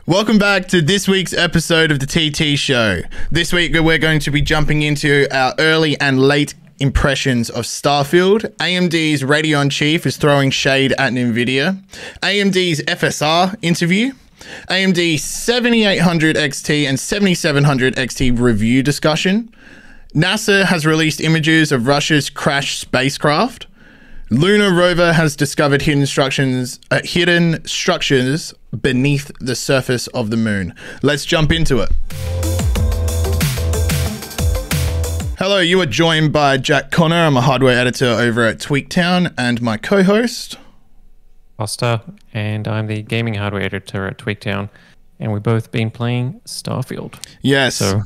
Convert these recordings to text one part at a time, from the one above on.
Welcome back to this week's episode of the TT Show. This week we're going to be jumping into our early and late impressions of Starfield. AMD's Radeon Chief is throwing shade at NVIDIA. AMD's FSR interview. AMD 7800 XT and 7700 XT review discussion. NASA has released images of Russia's crashed spacecraft. Lunar rover has discovered hidden structures beneath the surface of the moon. Let's jump into it. Hello, you are joined by Jack Connor. I'm a hardware editor over at Tweaktown, and my co-host Kosta, and I'm the gaming hardware editor at Tweaktown, and we've both been playing Starfield. Yes. So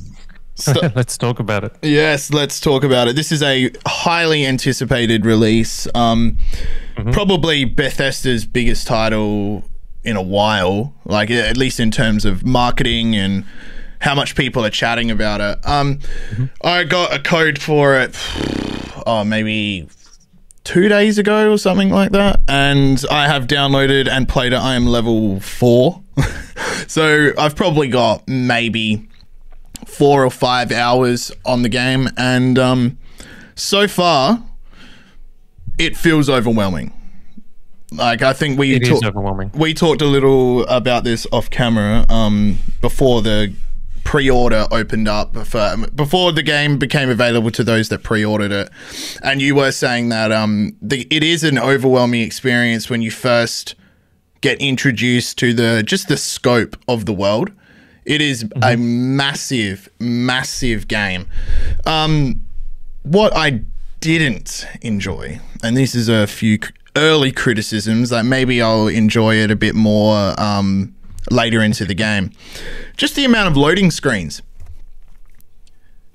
let's talk about it. Yes, let's talk about it. This is a highly anticipated release. Probably Bethesda's biggest title in a while, like at least in terms of marketing and how much people are chatting about it. I got a code for it, maybe 2 days ago or something like that, and I have downloaded and played it. I am level 4, so I've probably got maybe 4 or 5 hours on the game, and so far it feels overwhelming. Like, I think it is overwhelming. We talked a little about this off camera before the pre-order opened up, before the game became available to those that pre-ordered it, and you were saying that it is an overwhelming experience when you first get introduced to just the scope of the world. It is a massive, massive game. What I didn't enjoy, and this is a few early criticisms, that maybe I'll enjoy it a bit more later into the game, just the amount of loading screens.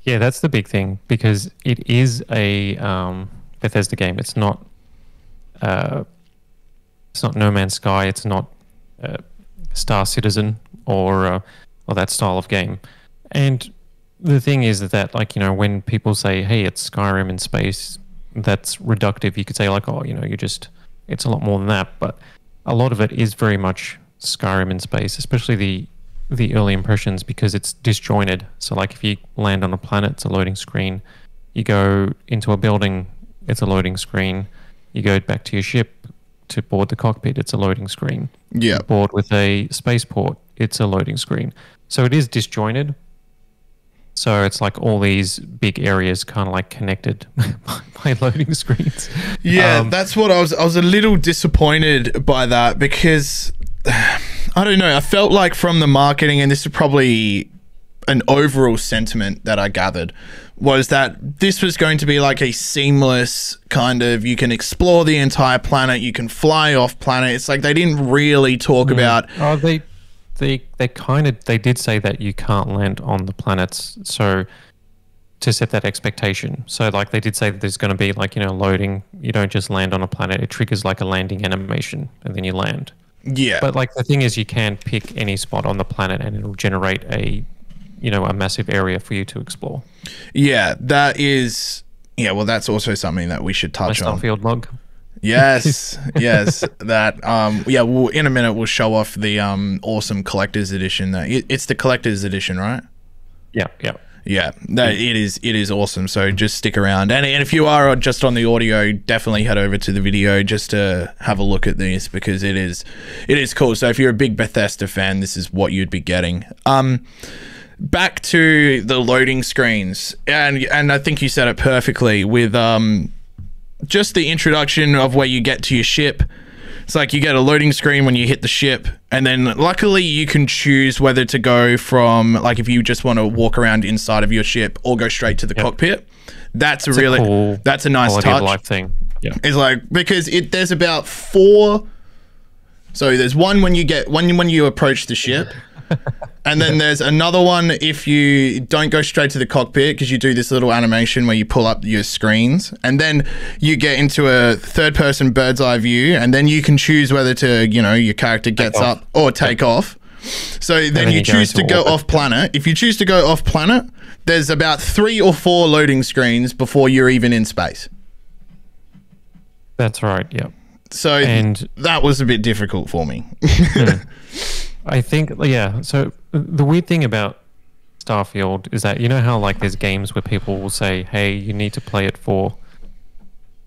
Yeah, that's the big thing, because it is a Bethesda game. It's not No Man's Sky. It's not Star Citizen or that style of game. And the thing is that, like, you know, when people say, hey, it's Skyrim in space, that's reductive. You could say, like, oh, you know, it's a lot more than that. But a lot of it is very much Skyrim in space, especially the early impressions, because it's disjointed. So, like, if you land on a planet, it's a loading screen. You go into a building, it's a loading screen. You go back to your ship to board the cockpit, it's a loading screen. Yeah. Board with a spaceport, it's a loading screen. So it is disjointed. So it's like all these big areas kind of like connected by loading screens. Yeah, that's what I was a little disappointed by that, because I don't know, I felt like from the marketing, and this is probably an overall sentiment that I gathered, was that this was going to be like a seamless kind of, you can explore the entire planet, you can fly off planet. It's like they didn't really talk about... Oh, they did say that you can't land on the planets, so to set that expectation. So, like, they did say that there's going to be, like, you know, loading. You don't just land on a planet. It triggers like a landing animation, and then you land. Yeah. But, like, the thing is, you can pick any spot on the planet, and it'll generate a massive area for you to explore. Yeah, that is... Yeah, well, that's also something that we should touch on. Starfield log. Yes, yes. That yeah. Well, in a minute we'll show off the awesome collector's edition. It's the collector's edition, right? Yeah, yeah, yeah. It is awesome. So just stick around, and if you are just on the audio, definitely head over to the video just to have a look at this, because it is cool. So if you're a big Bethesda fan, this is what you'd be getting. Back to the loading screens, and I think you said it perfectly with just the introduction of where you get to your ship. It's like you get a loading screen when you hit the ship, and then luckily you can choose whether to go from, like, if you just want to walk around inside of your ship or go straight to the cockpit. That's a nice touch. Life thing. Yeah. It's like, because there's about 4. So there's one when you approach the ship. And then there's another one if you don't go straight to the cockpit, because you do this little animation where you pull up your screens, and then you get into a third-person bird's eye view, and then you can choose whether to, you know, your character gets up or take off. So then you choose to go off planet. If you choose to go off planet, there's about 3 or 4 loading screens before you're even in space. That's right, yeah. So that was a bit difficult for me. I think, yeah. So the weird thing about Starfield is that, you know how like there's games where people will say, hey, you need to play it for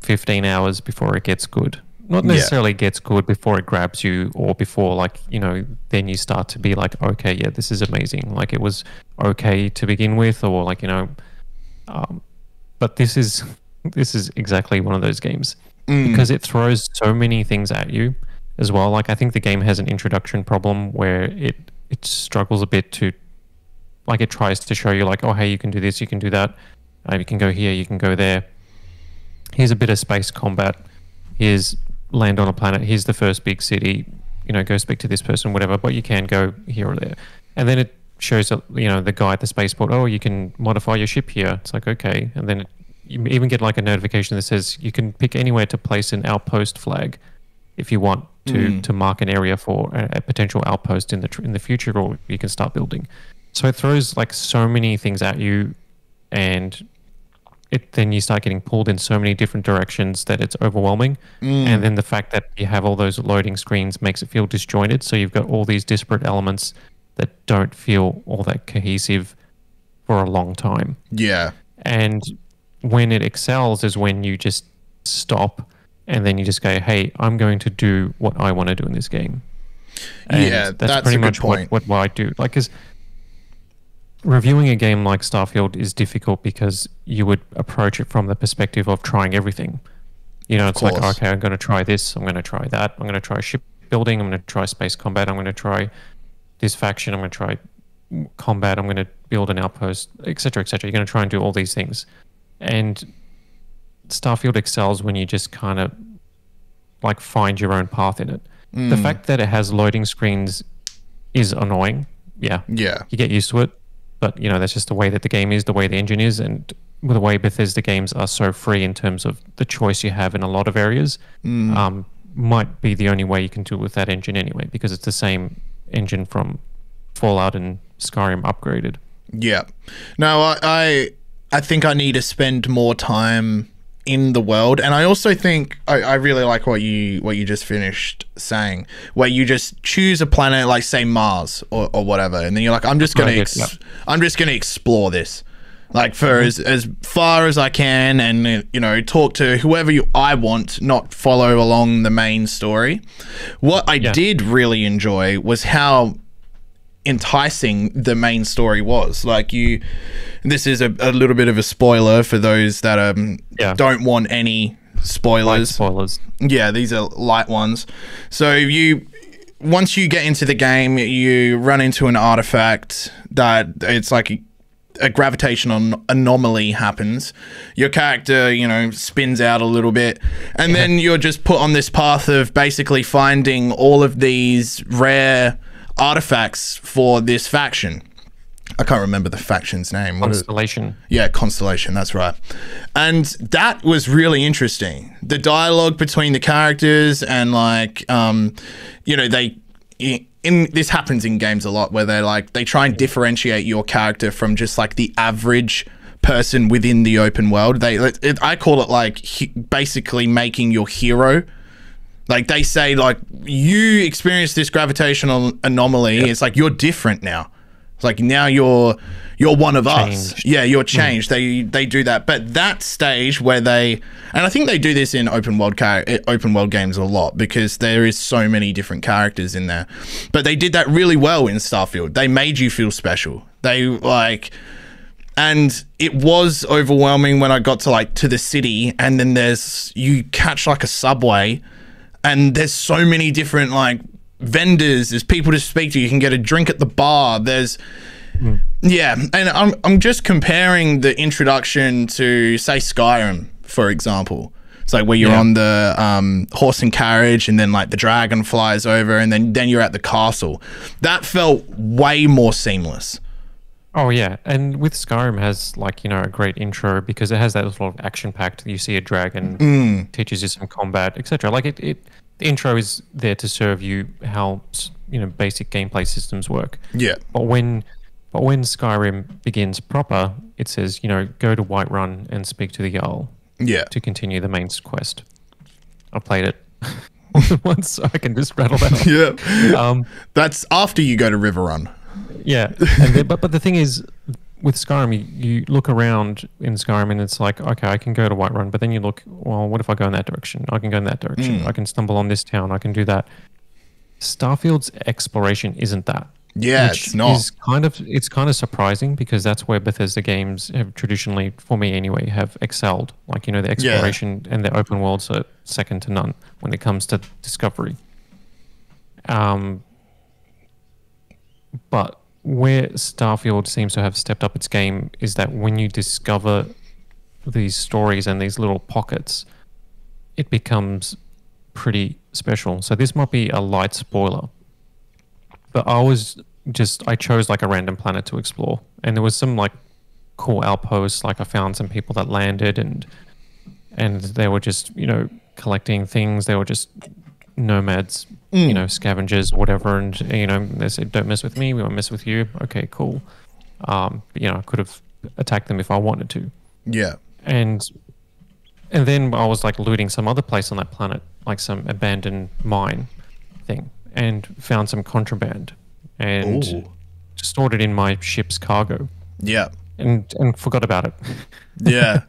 15 hours before it gets good. Not necessarily gets good before it grabs you, or before, like, you know, then you start to be like, okay, yeah, this is amazing. Like, it was okay to begin with, or like, you know, but this is exactly one of those games because it throws so many things at you as well. Like, I think the game has an introduction problem where it struggles a bit to, like, it tries to show you like, oh, hey, you can do this, you can do that, you can go here, you can go there. Here's a bit of space combat. Here's land on a planet. Here's the first big city. You know, go speak to this person, whatever. But you can go here or there. And then it shows, you know, the guy at the spaceport. Oh, you can modify your ship here. It's like, okay. And then you even get like a notification that says you can pick anywhere to place an outpost flag if you want to mark an area for a potential outpost in the future, or you can start building. So it throws like so many things at you, and then you start getting pulled in so many different directions that it's overwhelming. And then the fact that you have all those loading screens makes it feel disjointed. So you've got all these disparate elements that don't feel all that cohesive for a long time. Yeah. And when it excels is when you just stop and then you just go, hey, I'm going to do what I want to do in this game. And yeah, that's pretty a good much point. what I do. Like, 'cause reviewing a game like Starfield is difficult because you would approach it from the perspective of trying everything. You know, it's like, okay, I'm going to try this, I'm going to try that, I'm going to try ship building, I'm going to try space combat, I'm going to try this faction, I'm going to try combat, I'm going to build an outpost, etc., etc. You're going to try and do all these things. And Starfield excels when you just kind of like find your own path in it. The fact that it has loading screens is annoying. Yeah. You get used to it. But, you know, that's just the way that the game is, the way the engine is, and the way Bethesda games are so free in terms of the choice you have in a lot of areas, might be the only way you can do it with that engine anyway, because it's the same engine from Fallout and Skyrim upgraded. Yeah. No, I think I need to spend more time in the world, and I also think I really like what you just finished saying, where you just choose a planet like, say, Mars or whatever, and then you're like, I'm just gonna explore this, like, for as far as I can, and, you know, talk to whoever I want, not follow along the main story. What I did really enjoy was how enticing the main story was. Like, this is a little bit of a spoiler for those that don't want any spoilers. Light spoilers. Yeah, these are light ones. So once you get into the game, you run into an artifact that it's like a gravitational anomaly happens. Your character, you know, spins out a little bit, and then you're just put on this path of basically finding all of these rare artifacts for this faction. I can't remember the faction's name. Constellation. Yeah, Constellation, that's right. And that was really interesting. The dialogue between the characters, and like, you know, this happens in games a lot, where they try and differentiate your character from just like the average person within the open world. I call it like basically making your hero. Like, they say, like, you experienced this gravitational anomaly. It's like, you're different now. It's like, now you're one of us. Yeah, you're changed. They do that. But that stage where and I think they do this in open world games a lot, because there is so many different characters in there. But they did that really well in Starfield. They made you feel special. And it was overwhelming when I got to the city, and then you catch like a subway, and there's so many different like vendors, there's people to speak to, you can get a drink at the bar, yeah. And I'm just comparing the introduction to, say, Skyrim, for example. It's like where you're on the horse and carriage, and then like the dragon flies over, and then you're at the castle. That felt way more seamless. Oh yeah, and with Skyrim has, like, you know, a great intro, because it has that sort of action packed. You see a dragon, teaches you some combat, etc. Like the intro is there to serve you how, you know, basic gameplay systems work. Yeah. But when Skyrim begins proper, it says, you know, go to Whiterun and speak to the Jarl. Yeah. To continue the main quest. I played it. all at once, so I can just rattle that off. Yeah. That's after you go to River Run. Yeah, and then, but the thing is, with Skyrim, you look around in Skyrim and it's like, okay, I can go to Whiterun, but then you look, well, what if I go in that direction? I can go in that direction. I can stumble on this town. I can do that. Starfield's exploration isn't that. Yeah, it's not. It's kind of surprising because that's where Bethesda games have traditionally, for me anyway, have excelled. Like, the exploration and the open worlds are second to none when it comes to discovery. But where Starfield seems to have stepped up its game is that when you discover these stories and these little pockets, it becomes pretty special. So this might be a light spoiler, but I chose like a random planet to explore, and there was some like cool outposts. Like I found some people that landed and they were just, collecting things. They were just nomads, scavengers, whatever. And, they said, don't mess with me. We won't mess with you. Okay, cool. But, I could have attacked them if I wanted to. Yeah. And then I was like looting some other place on that planet, like some abandoned mine thing, and found some contraband and stored it in my ship's cargo. Yeah. And forgot about it. Yeah.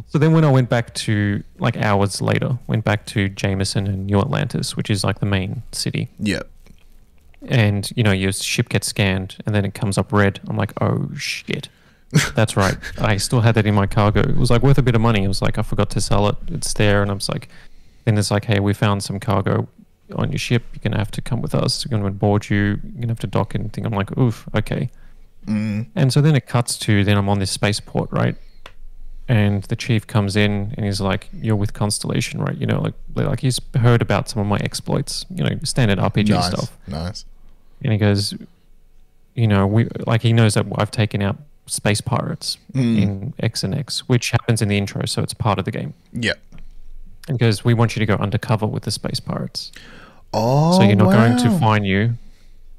So then when I went back to, like hours later, went back to Jameson and New Atlantis, which is like the main city. Yeah. And, your ship gets scanned and then it comes up red. I'm like, oh, shit. That's right. I still had that in my cargo. It was like worth a bit of money. It was like, I forgot to sell it. It's there. And I was like, then it's like, hey, we found some cargo on your ship. You're going to have to come with us. We're going to board you. You're going to have to dock anything. I'm like, oof, okay. And so then it cuts to, then I'm on this spaceport, right? And the chief comes in and he's like, you're with Constellation, right? Like he's heard about some of my exploits, standard RPG stuff. Nice. And he goes, he knows that I've taken out space pirates in X and X, which happens in the intro, so it's part of the game. Yeah. And goes, we want you to go undercover with the space pirates. Oh, so you're not going to find you.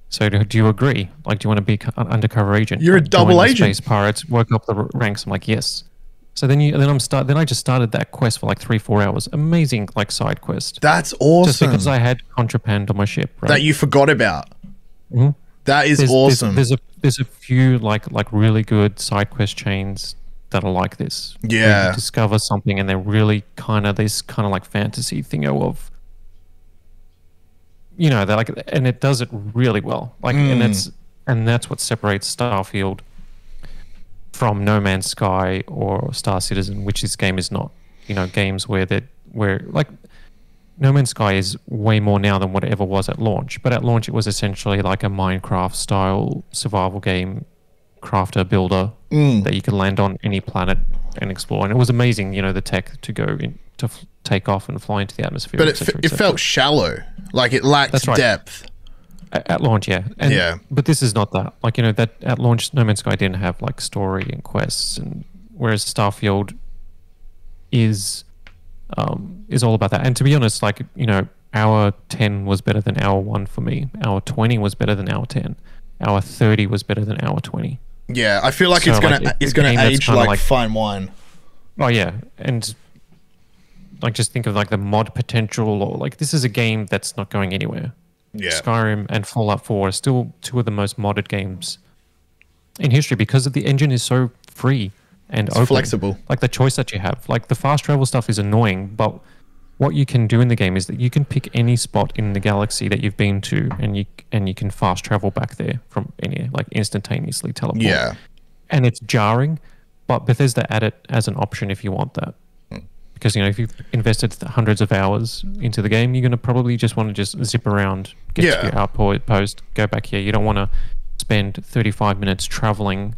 So do you agree? Like, do you want to be an undercover agent? You're a double agent. Space pirates, work up the ranks. I'm like, yes. So then I just started that quest for like 3-4 hours. Amazing, like side quest. That's awesome. Just because I had contraband on my ship, right? That you forgot about. Mm-hmm. That is awesome. There's a few like really good side quest chains that are like this. Yeah. You discover something and they're really kind of like fantasy thingo of, they're like, and it does it really well. Like, and that's what separates Starfield from No Man's Sky or Star Citizen, which this game is not. Games where like No Man's Sky is way more now than what it ever was at launch. But at launch, it was essentially like a Minecraft style survival game, crafter builder that you could land on any planet and explore. And it was amazing, the tech to go in to take off and fly into the atmosphere. But it felt shallow, like it lacked depth. At launch, yeah. But this is not that. Like, that at launch, No Man's Sky didn't have like story and quests, and whereas Starfield is all about that. And to be honest, like, hour 10 was better than hour 1 for me. Hour 20 was better than hour 10. Hour 30 was better than hour 20. Yeah, I feel like it's gonna age like fine wine. Oh yeah, and like just think of like the mod potential, or like this is a game that's not going anywhere. Yeah. Skyrim and Fallout 4 are still two of the most modded games in history because the engine is so free and open. Flexible. Like the choice that you have. Like the fast travel stuff is annoying, but what you can do in the game is that you can pick any spot in the galaxy that you've been to, and you can fast travel back there from anywhere, like instantaneously teleport. Yeah. And it's jarring, but Bethesda add it as an option if you want that. Because, if you've invested hundreds of hours into the game, you're going to probably just want to just zip around, get to your outpost, go back here. You don't want to spend 35 minutes traveling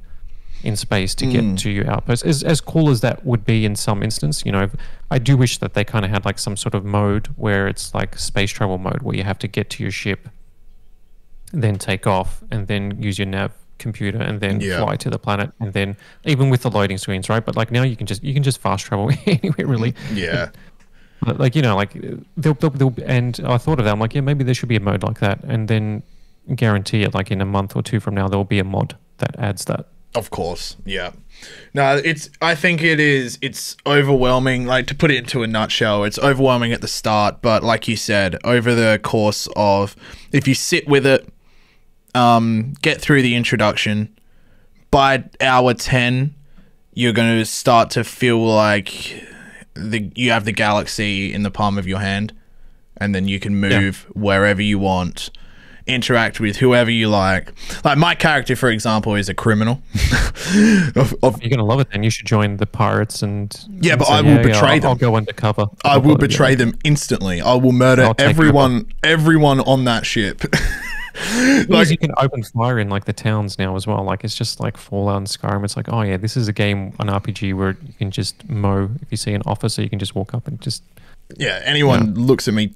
in space to get to your outpost. As cool as that would be in some instance, I do wish that they kind of had like some sort of mode where it's like space travel mode where you have to get to your ship, then take off, and then use your nav computer and then fly to the planet, and then even with the loading screens, right? But like now you can just fast travel anywhere really. Yeah. But like they'll and I thought of that. I'm like, yeah, maybe there should be a mode like that, and then guarantee it like in a month or two from now there'll be a mod that adds that. Of course, yeah. No, I think it's overwhelming. Like, to put it into a nutshell, it's overwhelming at the start, but like you said, over the course of, if you sit with it, get through the introduction, by hour 10, you're going to start to feel like you have the galaxy in the palm of your hand, and then you can move wherever you want, interact with whoever you like. Like, my character, for example, is a criminal. You're gonna love it. Then you should join the pirates and but I will betray them. I'll go undercover. I will betray them instantly. I will murder everyone on that ship. Like, you can open fire in like the towns now as well. Like, it's just like Fallout and Skyrim. It's like, oh yeah, this is a game, an RPG where you can just mow. If you see an officer, you can just walk up and just anyone looks at me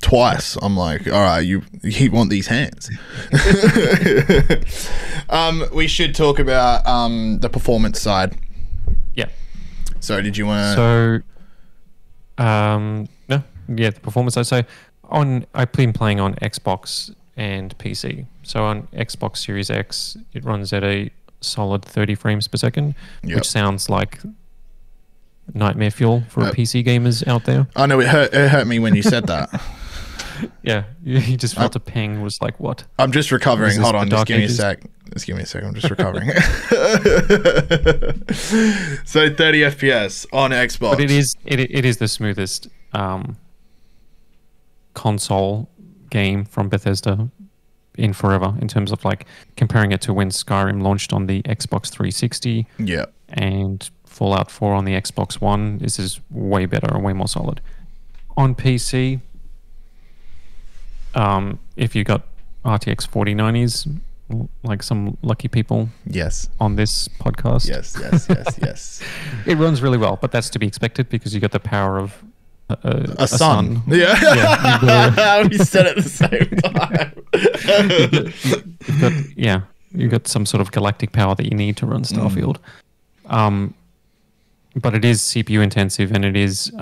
twice, I'm like, all right, you want these hands. We should talk about the performance side. Yeah. So did you want to... the performance side. So I've been playing on Xbox and PC. So on Xbox Series X, it runs at a solid 30 frames per second, which sounds like nightmare fuel for PC gamers out there. I know, it hurt me when you said that. Yeah, you just felt a ping. Was like, what? I'm just recovering. Hold on, just give me a sec. I'm just recovering. So 30 FPS on Xbox. But it is the smoothest console game from Bethesda in forever, in terms of like comparing it to when Skyrim launched on the Xbox 360. Yeah. And Fallout 4 on the Xbox One. This is way better and way more solid. On PC, if you got RTX 4090s, like some lucky people on this podcast. Yes. It runs really well, but that's to be expected because you got the power of a sun. Yeah. We said it at the same time. You got some sort of galactic power that you need to run Starfield. But it is CPU intensive, and it is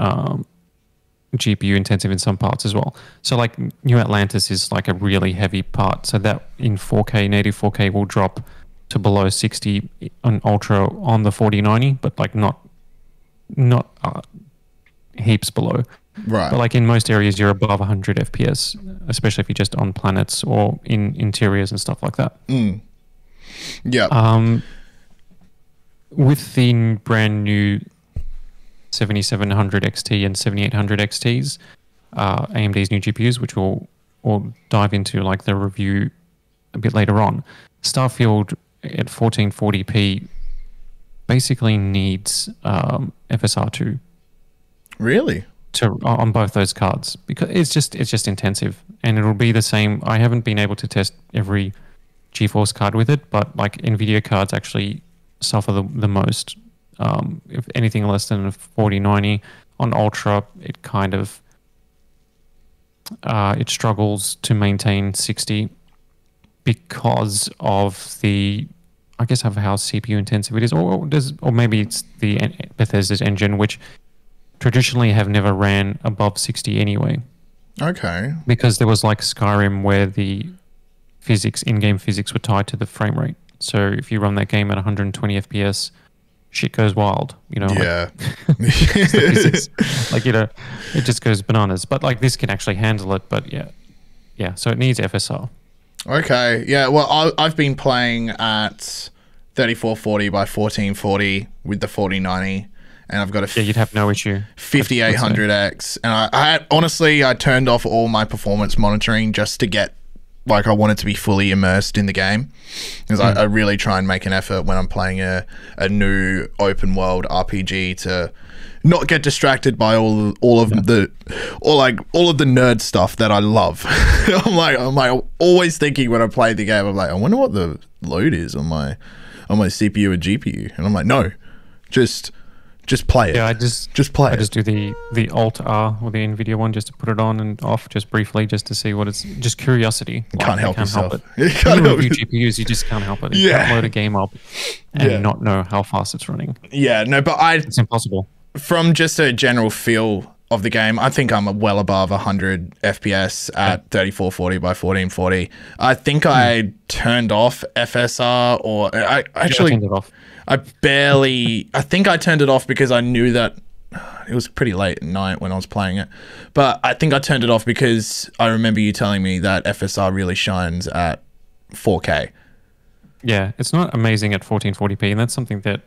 GPU intensive in some parts as well. So like New Atlantis is like a really heavy part. So that in 4K, native 4K will drop to below 60 on Ultra on the 4090, but like not heaps below. Right. But like in most areas, you're above 100 FPS, especially if you're just on planets or in interiors and stuff like that. Yeah. With the brand new 7700 XT and 7800 XTs, AMD's new GPUs, which we'll dive into like the review a bit later on, Starfield at 1440p basically needs FSR2. Really? On both those cards, because it's just intensive, and it'll be the same. I haven't been able to test every GeForce card with it, but like NVIDIA cards actually suffer the most. If anything less than a 4090 on Ultra, it kind of it struggles to maintain 60 because of the, I guess, of how CPU intensive it is, or maybe it's the Bethesda's engine, which traditionally have never ran above 60 anyway. Okay. Because there was like Skyrim where the physics, in-game physics, were tied to the frame rate. So if you run that game at 120 FPS, shit goes wild, Yeah. Like, it just goes bananas. But like this can actually handle it. But yeah. So it needs FSR. Okay. Yeah. Well, I've been playing at 3440 by 1440 with the 4090, and I've got a you'd have no issue. 5800X, and I honestly turned off all my performance monitoring just to get. Like, I wanted to be fully immersed in the game, because I really try and make an effort when I'm playing a new open world RPG to not get distracted by all of the nerd stuff that I love. I'm like always thinking when I play the game, I'm like, I wonder what the load is on my CPU and GPU, and I'm like, no, just play it. Yeah, I just play it. I just do the Alt R or the NVIDIA one just to put it on and off just briefly, just to see what it's. Just curiosity. You can't help yourself. Help it. You can't review GPUs. You just can't help it. You can't load a game up and not know how fast it's running. Yeah, no, but it's impossible. From just a general feel, of the game. I think I'm well above 100 FPS at 3440 by 1440. I think I turned off FSR, or I actually turned it off. I think I turned it off because I knew that it was pretty late at night when I was playing it. But I think I turned it off because I remember you telling me that FSR really shines at 4K. Yeah, it's not amazing at 1440p, and that's something that,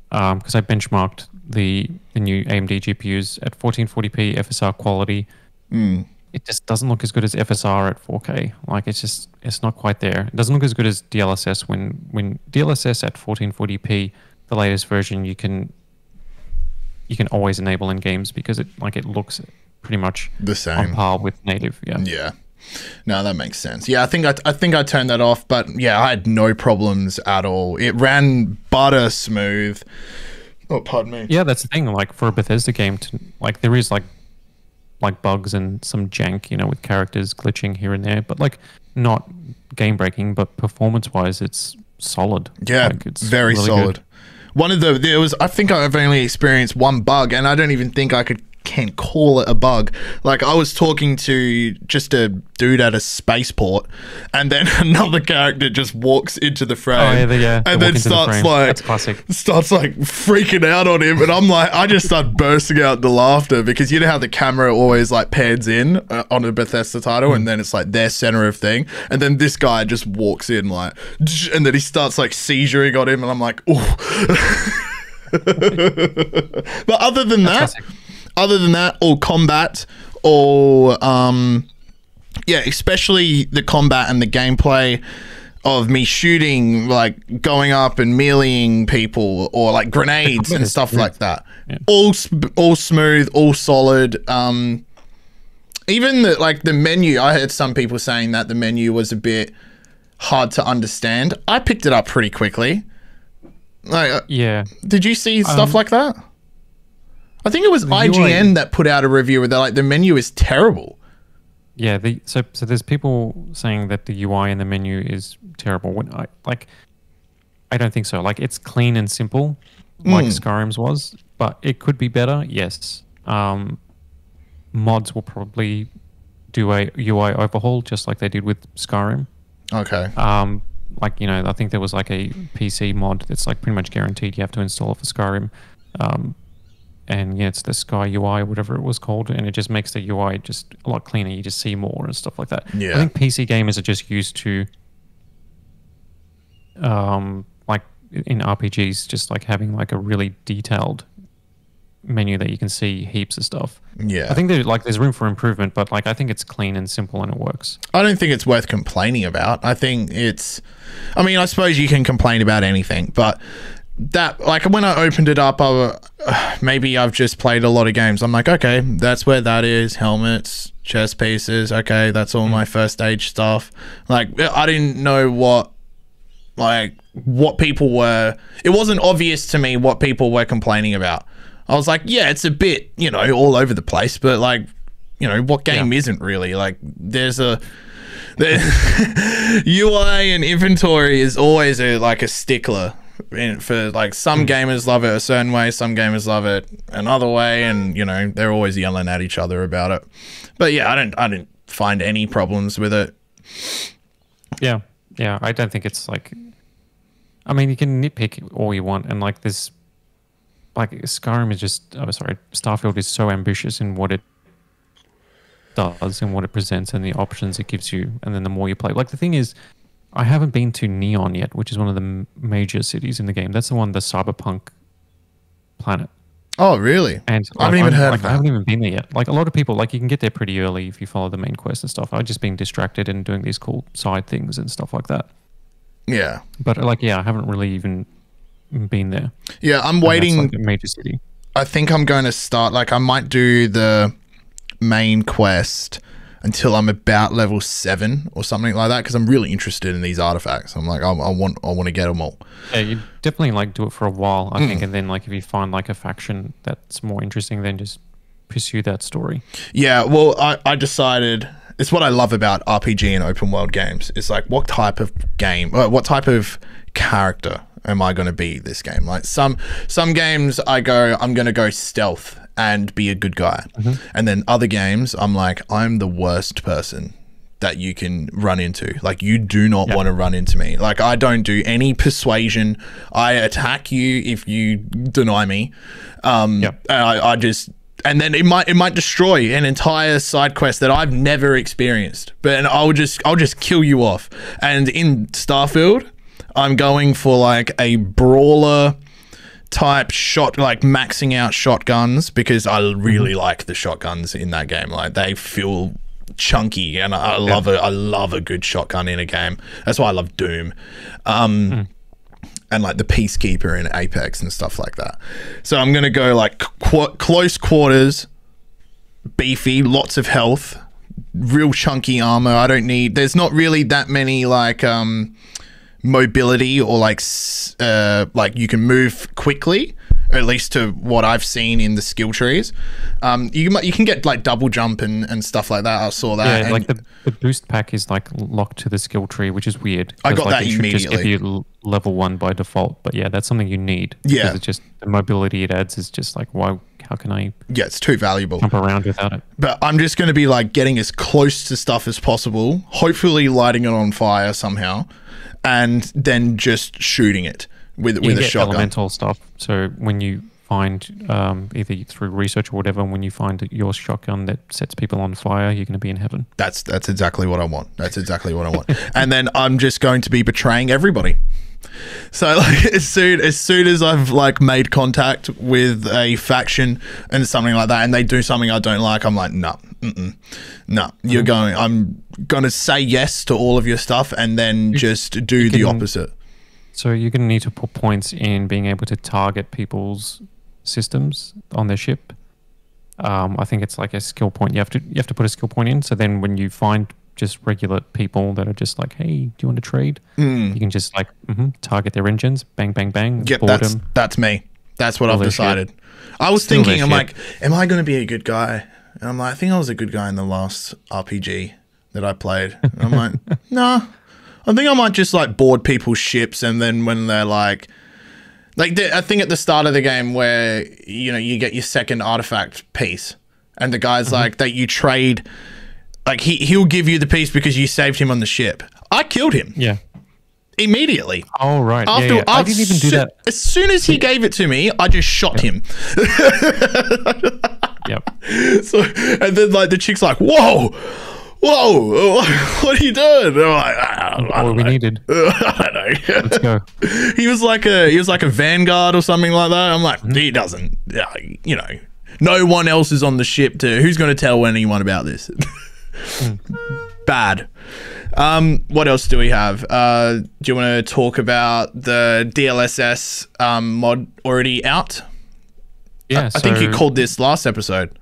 because I benchmarked the new AMD GPUs at 1440p FSR quality, it just doesn't look as good as FSR at 4K. Like, it's not quite there. It doesn't look as good as DLSS. When DLSS at 1440p, the latest version, you can always enable in games because it looks pretty much the same on par with native. Yeah. No, that makes sense. Yeah, I think I turned that off, but yeah, I had no problems at all. It ran butter smooth. Oh, pardon me. Yeah, that's the thing. Like, for a Bethesda game, there is like bugs and some jank, with characters glitching here and there, but not game breaking, but performance wise, it's solid. Yeah, it's very really solid. Good. I think I've only experienced one bug, and I don't even think I can call it a bug. Like, I was talking to just a dude at a spaceport, and then another character just walks into the frame, and then starts freaking out on him, and I'm like, I just start bursting out into laughter, because you know how the camera always pans in on a Bethesda title, and then it's their center of thing, and then this guy just walks in and then he starts seizuring on him, and I'm like, ooh. But other than that, all combat, all especially the combat and the gameplay of me shooting, going up and meleeing people, or grenades and stuff like that. Yeah. All smooth, all solid. Even the menu, I heard some people saying that the menu was a bit hard to understand. I picked it up pretty quickly. Yeah. Did you see stuff like that? I think it was IGN that put out a review where they're the menu is terrible. Yeah, so there's people saying that the UI in the menu is terrible. When I don't think so. It's clean and simple, like Skyrim's was, but it could be better. Yes. Mods will probably do a UI overhaul just like they did with Skyrim. Okay. I think there was a PC mod that's pretty much guaranteed you have to install for Skyrim. And it's the Sky UI or whatever it was called, and it just makes the UI just a lot cleaner. You just see more and stuff like that. Yeah. I think PC gamers are just used to, in RPGs, just having a really detailed menu that you can see heaps of stuff. Yeah. I think there's room for improvement, but I think it's clean and simple and it works. I don't think it's worth complaining about. I think I suppose you can complain about anything, but that when I opened it up, maybe I've just played a lot of games. I'm like, okay, that's where that is. Helmets, chest pieces. Okay, that's all my first stage stuff. I didn't know what people were. It wasn't obvious to me what people were complaining about. I was like, yeah, it's a bit, all over the place, but what game isn't really? There's the UI and inventory is always a stickler. For some gamers love it a certain way, some gamers love it another way, and they're always yelling at each other about it. But yeah, I didn't find any problems with it. Yeah, I don't think it's you can nitpick all you want, and this Skyrim is just Starfield is so ambitious in what it does and what it presents and the options it gives you, and then the more you play, the thing is, I haven't been to Neon yet, which is one of the major cities in the game. That's the cyberpunk planet. Oh, really? And I haven't even heard of that. I haven't even been there yet. A lot of people, you can get there pretty early if you follow the main quest and stuff. I've just been distracted and doing these cool side things and stuff like that. Yeah. But I haven't really even been there. Yeah, I'm waiting. That's a major city. I think I'm going to start. I might do the main quest until I'm about level 7 or something like that, because I'm really interested in these artifacts. I'm I want to get them all. Yeah, you definitely do it for a while, I think, and then if you find a faction that's more interesting, then just pursue that story. Yeah, well, I decided it's what I love about RPG and open world games. It's what type of game, what type of character am I going to be this game? Some games I'm going to go stealth and be a good guy. And then other games, I'm like, I'm the worst person that you can run into. Like, you do not want to run into me. Like, I don't do any persuasion. I attack you if you deny me. I just, and then it might destroy an entire side quest that I've never experienced. But I'll just kill you off. And in Starfield, I'm going for like a brawler type shot, like maxing out shotguns, because I really like the shotguns in that game. Like, they feel chunky, and I love it. I love a good shotgun in a game. That's why I love Doom, and like the Peacekeeper in Apex and stuff like that. So I'm gonna go like close quarters, beefy, lots of health, real chunky armor. I don't need. There's not really that many like mobility or like you can move quickly, at least to what I've seen in the skill trees. You can get like double jump and stuff like that. I saw that. Yeah, like the boost pack is like locked to the skill tree, which is weird. I got like that immediately. Just give you level 1 by default, but yeah, that's something you need. Yeah, because it's just the mobility it adds is just like, why? How can I? Yeah, it's too valuable. Jump around without it. But I'm just going to be like getting as close to stuff as possible, hopefully lighting it on fire somehow, and then just shooting it with a shotgun. Elemental stuff. So when you find either through research or whatever, when you find your shotgun that sets people on fire, you're going to be in heaven. That's exactly what I want. That's exactly what I want. And then I'm just going to be betraying everybody. So like as soon as I've like made contact with a faction and something like that, and they do something I don't like, I'm like, no, you're going. I'm gonna say yes to all of your stuff, and then just do the opposite. So you're going to need to put points in being able to target people's systems on their ship. I think it's like a skill point. You have to put a skill point in. So then when you find just regular people that are just like, hey, do you want to trade? You can just like target their engines, bang, bang, bang. Yep, that's me. That's what I've decided. I was thinking, I'm like, am I going to be a good guy? And I'm like, I think I was a good guy in the last RPG that I played. And I'm like, nah. I think I might just like board people's ships, and then when they're like I think at the start of the game where you get your second artifact piece, and the guy's like that you trade, like he'll give you the piece because you saved him on the ship. I killed him. Yeah. Immediately. Oh right. I didn't even do that. As soon as he gave it to me, I just shot him. Yep. So, and then like the chick's like, whoa, what are you doing? I'm like, I don't know. Needed. I don't know. Let's go. He was like a vanguard or something like that. I'm like, he doesn't, no one else is on the ship who's going to tell anyone about this? Bad. What else do we have? Do you want to talk about the DLSS mod already out? Yeah. I think you called this last episode.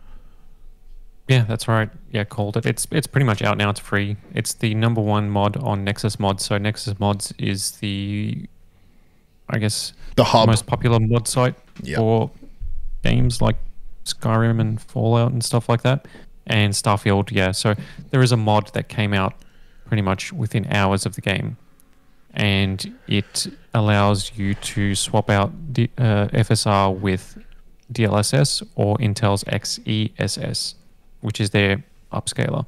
Yeah, that's right. Yeah, called it. It's pretty much out now. It's free. It's the #1 mod on Nexus Mods. So Nexus Mods is the hub, most popular mod site for games like Skyrim and Fallout and stuff like that, and Starfield. Yeah, so there is a mod that came out pretty much within hours of the game, and it allows you to swap out FSR with DLSS or Intel's XeSS, which is their upscaler.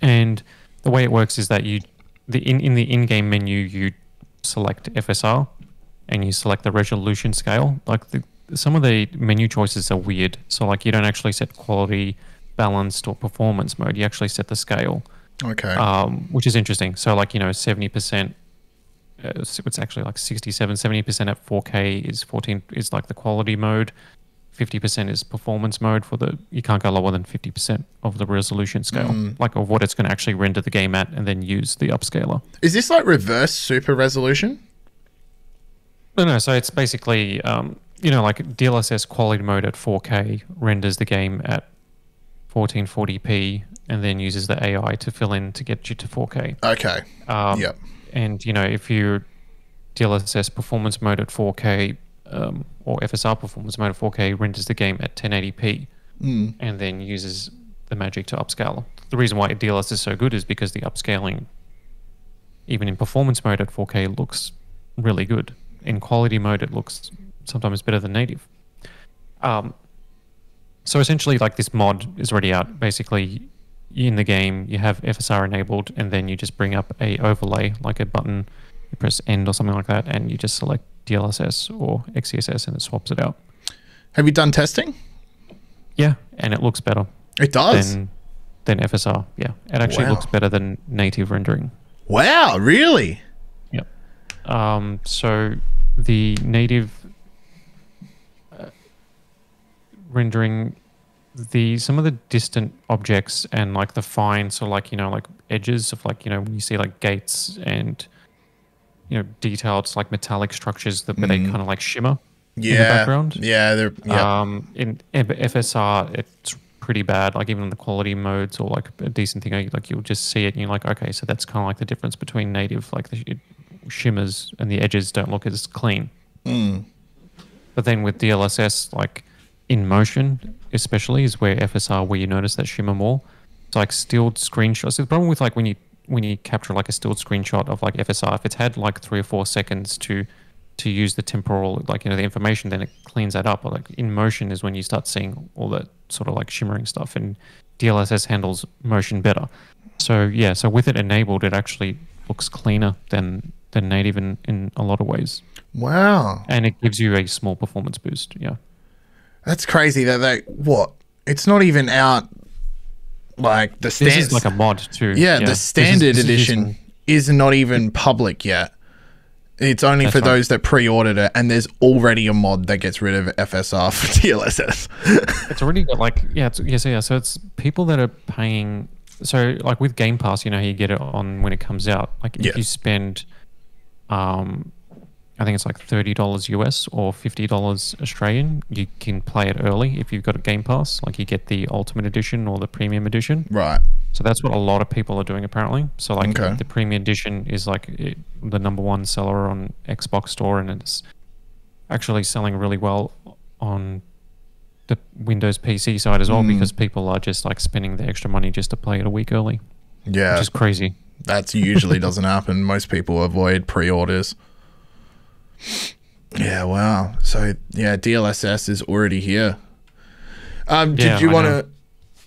And the way it works is that in the in-game menu, you select FSR and you select the resolution scale. Like some of the menu choices are weird. So like you don't actually set quality, balanced, or performance mode. You actually set the scale. Okay. Which is interesting. So like 70%. It's actually like 70% at 4K is like the quality mode. 50% is performance mode you can't go lower than 50% of the resolution scale, like of what it's going to actually render the game at, and then use the upscaler. Is this like reverse super resolution? No. So it's basically, like DLSS quality mode at 4K renders the game at 1440p and then uses the AI to fill in to get you to 4K. Okay. Yep. And, if you're DLSS performance mode at 4K, or FSR performance mode at 4K renders the game at 1080p and then uses the magic to upscale. The reason why DLSS is so good is because the upscaling, even in performance mode at 4K, looks really good. In quality mode, it looks sometimes better than native. So essentially, like this mod is already out. Basically, in the game, you have FSR enabled, and then you just bring up a overlay, like a button, you press end or something like that, and you just select DLSS or XeSS, and it swaps it out. Have you done testing? Yeah, and it looks better. It does? Than FSR, yeah. It actually looks better than native rendering. Wow, really? Yep. So the native rendering, some of the distant objects and like the fine, so like, you know, like edges of like, you know, when you see like gates and, you know, detailed like metallic structures where they kind of like shimmer in the background. Yeah, they're in FSR it's pretty bad, like even in the quality modes or like a decent thing, like you'll just see it and you're like, okay, so that's kind of like the difference between native, like it shimmers and the edges don't look as clean. But then with DLSS, like in motion especially is where FSR, where you notice that shimmer more. It's like stilled screenshots. So the problem with like when you capture like a stilled screenshot of like FSR, if it's had like 3 or 4 seconds to use the temporal, like, you know, the information, then it cleans that up. Or like in motion is when you start seeing all that sort of like shimmering stuff, and DLSS handles motion better. So yeah, so with it enabled, it actually looks cleaner than native in a lot of ways. Wow. And it gives you a small performance boost. Yeah. That's crazy that it's not even out, like the standard. This is like a mod too. Yeah, the standard edition is not even public yet. It's only for those that pre-ordered it, and there's already a mod that gets rid of FSR for DLSS. It's already got like, so it's people that are paying. So like with Game Pass, you know how you get it on when it comes out. Like if you spend, I think it's like $30 US or $50 Australian, you can play it early if you've got a Game Pass. Like you get the Ultimate Edition or the Premium Edition. Right. So that's what a lot of people are doing apparently. So like the Premium Edition is like the #1 seller on Xbox Store, and it's actually selling really well on the Windows PC side as well, because people are just like spending the extra money just to play it a week early. Yeah. Which is crazy. That usually doesn't happen. Most people avoid pre-orders. Yeah, wow. So yeah, DLSS is already here. Did you want to...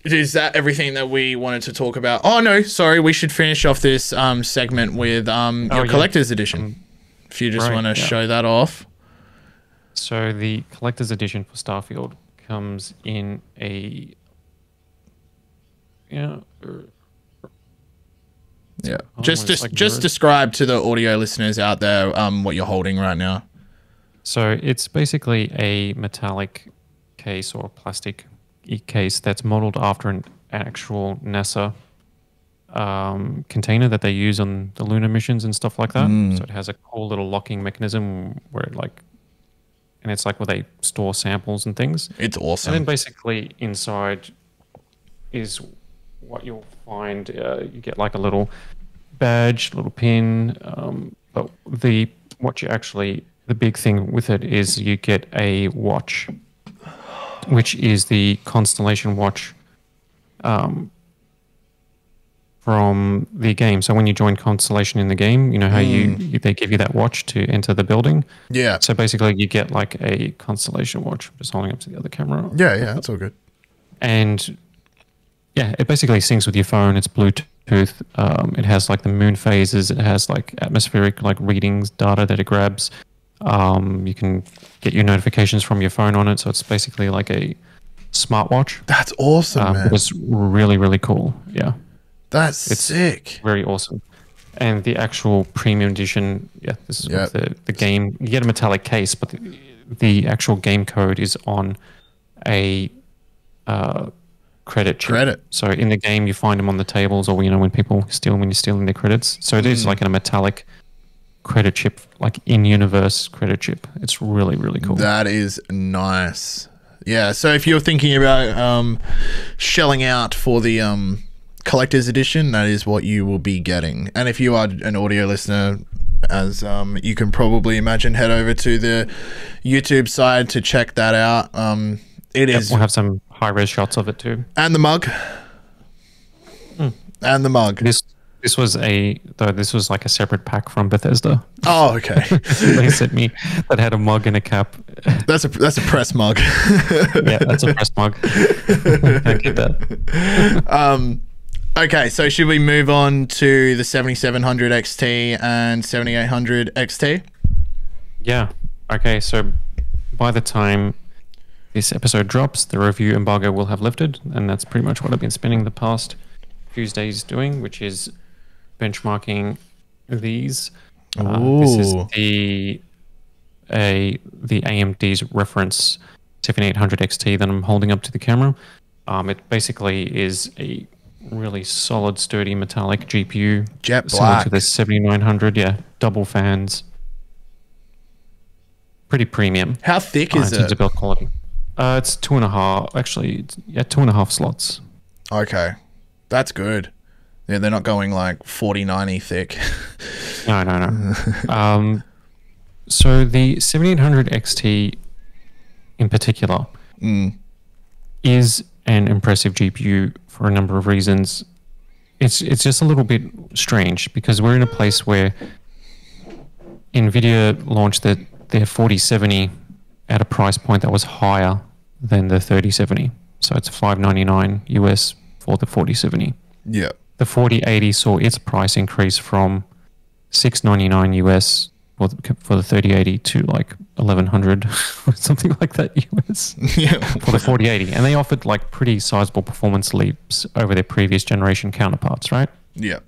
Is that everything that we wanted to talk about? Oh, no, sorry. We should finish off this segment with your collector's edition. If you just want to show that off. So the collector's edition for Starfield comes in a... Yeah. Just describe to the audio listeners out there what you're holding right now. So it's basically a metallic case or plastic case that's modeled after an actual NASA container that they use on the lunar missions and stuff like that. So it has a cool little locking mechanism where it and it's like where they store samples and things. It's awesome. And then basically inside is what you'll find. You get like a little badge, little pin, but the big thing with it is you get a watch, which is the Constellation watch from the game. So when you join Constellation in the game, you know how they give you that watch to enter the building? Yeah. So basically you get like a Constellation watch. I'm just holding up to the other camera. Yeah, that's all good. And yeah, it basically syncs with your phone. It's Bluetooth. It has like the moon phases. It has like atmospheric like readings data that it grabs. You can get your notifications from your phone on it. So it's basically like a smartwatch. That's awesome, man. It's really, really cool. Yeah. It's sick. Very awesome. And the actual premium edition, this is with the game. You get a metallic case, but the actual game code is on a credit chip. So in the game, you find them on the tables, or when you're stealing their credits. So it is like a metallic credit chip, like in-universe credit chip. It's really, really cool. That is nice. Yeah. So if you're thinking about shelling out for the collector's edition, that is what you will be getting. And if you are an audio listener, as you can probably imagine, head over to the YouTube side to check that out. We'll have some high-res shots of it too. And the mug. And the mug. This was like a separate pack from Bethesda. Oh, okay. They sent me that had a mug and a cap That's a press mug. Yeah, that's a press mug. Can't get that. Okay, so should we move on to the 7700 XT and 7800 XT? Yeah. Okay, so by the time this episode drops, the review embargo will have lifted, and that's pretty much what I've been spending the past few days doing, which is benchmarking these. This is the AMD's reference 7800 XT that I'm holding up to the camera. It basically is a really solid, sturdy, metallic GPU. Jet similar black. to the 7900, yeah. Double fans. Pretty premium. How thick is in terms it? of build quality. It's 2.5, actually, 2.5 slots. Okay. That's good. Yeah, they're not going like 4090 thick. No. So the 7800 XT in particular is an impressive GPU for a number of reasons. It's just a little bit strange because we're in a place where NVIDIA launched their 4070 at a price point that was higher than the 3070. So it's $599 US for the 4070. Yeah. The 4080 saw its price increase from $699 US for the 3080 to like 1100 or something like that US for the 4080. And they offered like pretty sizable performance leaps over their previous generation counterparts, right? Yeah.